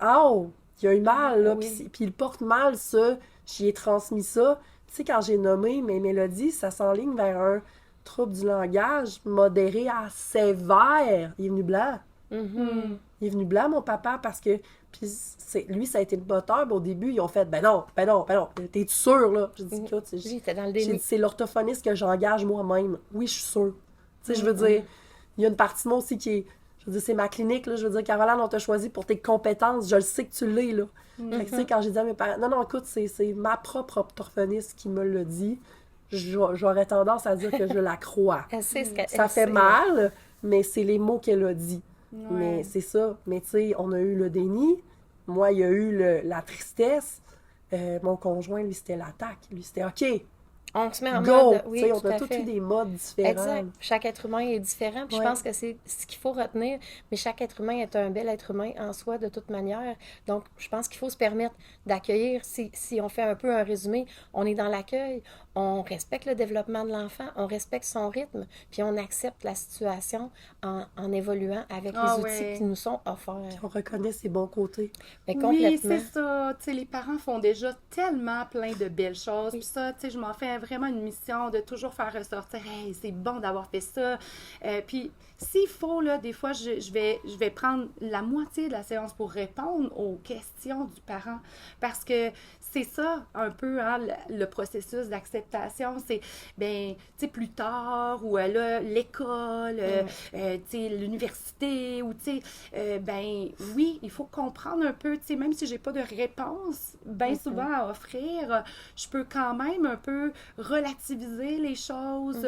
Oh! il a eu mal, là, Oui. puis il porte mal ça, j'y ai transmis ça. Tu sais, quand j'ai nommé mes mélodies, ça s'enligne vers un trouble du langage modéré à sévère. Il est venu blanc. Mhm. Il est venu blanc, mon papa, parce que... Puis lui, ça a été le moteur, mais au début, ils ont fait « Ben non, t'es-tu sûr, là? » J'ai dit « Écoute, Lui, il était dans le j'ai déni. dit, c'est l'orthophoniste que j'engage moi-même. Oui, je suis sûre. » Tu sais, je veux dire, il y a une partie de moi aussi qui est... Je veux dire, c'est ma clinique, là. Je veux dire, Caroline, on t'a choisi pour tes compétences. Je le sais que tu l'es, là. Fait que, tu sais, quand j'ai dit à mes parents... Non, écoute, c'est ma propre orthophoniste qui me l'a dit. J'aurais tendance à dire que je la crois. Elle sait ce qu'elle Ça fait mal, mais c'est les mots qu'elle a dit. Ouais. Mais c'est ça. Mais tu sais, on a eu le déni. Moi, il y a eu la tristesse. Mon conjoint, lui, c'était l'attaque. Lui, c'était OK, On se met en go! mode... Tu Oui, sais, on tout a à tous fait. eu des modes différents. Exact. Chaque être humain est différent. Puis Ouais. je pense que c'est ce qu'il faut retenir. Mais chaque être humain est un bel être humain en soi, de toute manière. Donc, je pense qu'il faut se permettre d'accueillir. Si on fait un peu un résumé, on est dans l'accueil. On respecte le développement de l'enfant. On respecte son rythme. Puis on accepte la situation en évoluant avec Ah les outils ouais. qui nous sont offerts. On reconnaît ses bons côtés. Mais Oui, complètement. c'est ça. Tu sais, les parents font déjà tellement plein de belles choses. Oui. Puis ça, tu sais, je m'en fais vraiment une mission de toujours faire ressortir. Hey, c'est bon d'avoir fait ça. Puis, s'il faut, là, des fois, je vais prendre la moitié de la séance pour répondre aux questions du parent. Parce que c'est ça, un peu, hein, le processus d'acceptation. C'est, ben, tu sais, plus tard, ou là, l'école, tu sais, l'université, ou tu sais, ben, oui, il faut comprendre un peu, tu sais, même si j'ai pas de réponse, bien souvent à offrir, je peux quand même un peu relativiser les choses,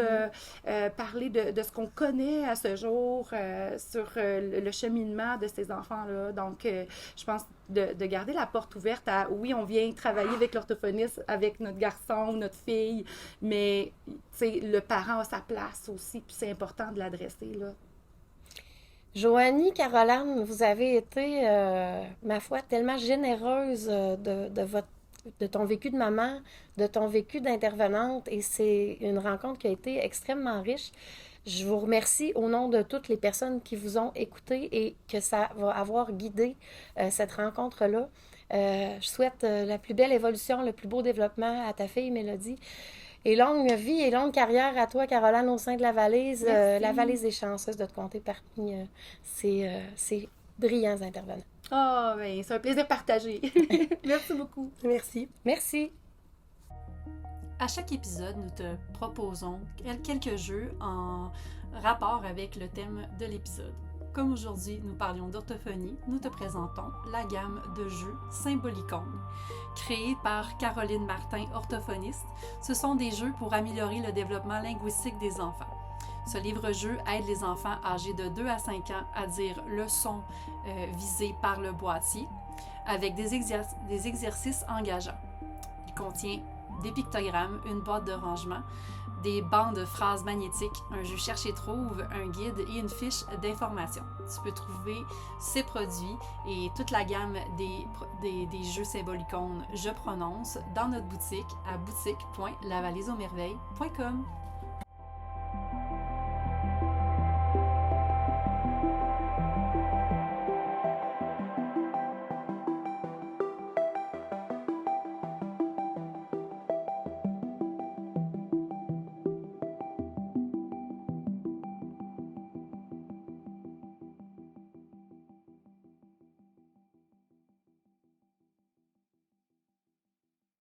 parler de ce qu'on connaît à ce jour sur le cheminement de ces enfants-là. Donc, je pense de garder la porte ouverte à, oui, on vient travailler avec l'orthophoniste, avec notre garçon ou notre fille, mais, tu sais, le parent a sa place aussi, puis c'est important de l'adresser, là. Joanie, Caroline, vous avez été, ma foi, tellement généreuse de ton vécu de maman, de ton vécu d'intervenante, et c'est une rencontre qui a été extrêmement riche. Je vous remercie au nom de toutes les personnes qui vous ont écouté et que ça va avoir guidé cette rencontre-là. Je souhaite la plus belle évolution, le plus beau développement à ta fille, Mélodie. Et longue vie et longue carrière à toi, Caroline, au sein de la valise. Merci. La valise est chanceuse de te compter parmi ces brillants intervenants. Ah, ben, c'est un plaisir partagé. Merci beaucoup. Merci. Merci. À chaque épisode, nous te proposons quelques jeux en rapport avec le thème de l'épisode. Comme aujourd'hui, nous parlions d'orthophonie, nous te présentons la gamme de jeux Symbolicone. Créés par Caroline Martin, orthophoniste, ce sont des jeux pour améliorer le développement linguistique des enfants. Ce livre-jeu aide les enfants âgés de 2 à 5 ans à dire le son visé par le boîtier avec des exercices engageants. Il contient des pictogrammes, une boîte de rangement, des bancs de phrases magnétiques, un jeu cherche et trouve, un guide et une fiche d'information. Tu peux trouver ces produits et toute la gamme des jeux Symbolicone Je prononce dans notre boutique à boutique.lavaliseaumerveilles.com.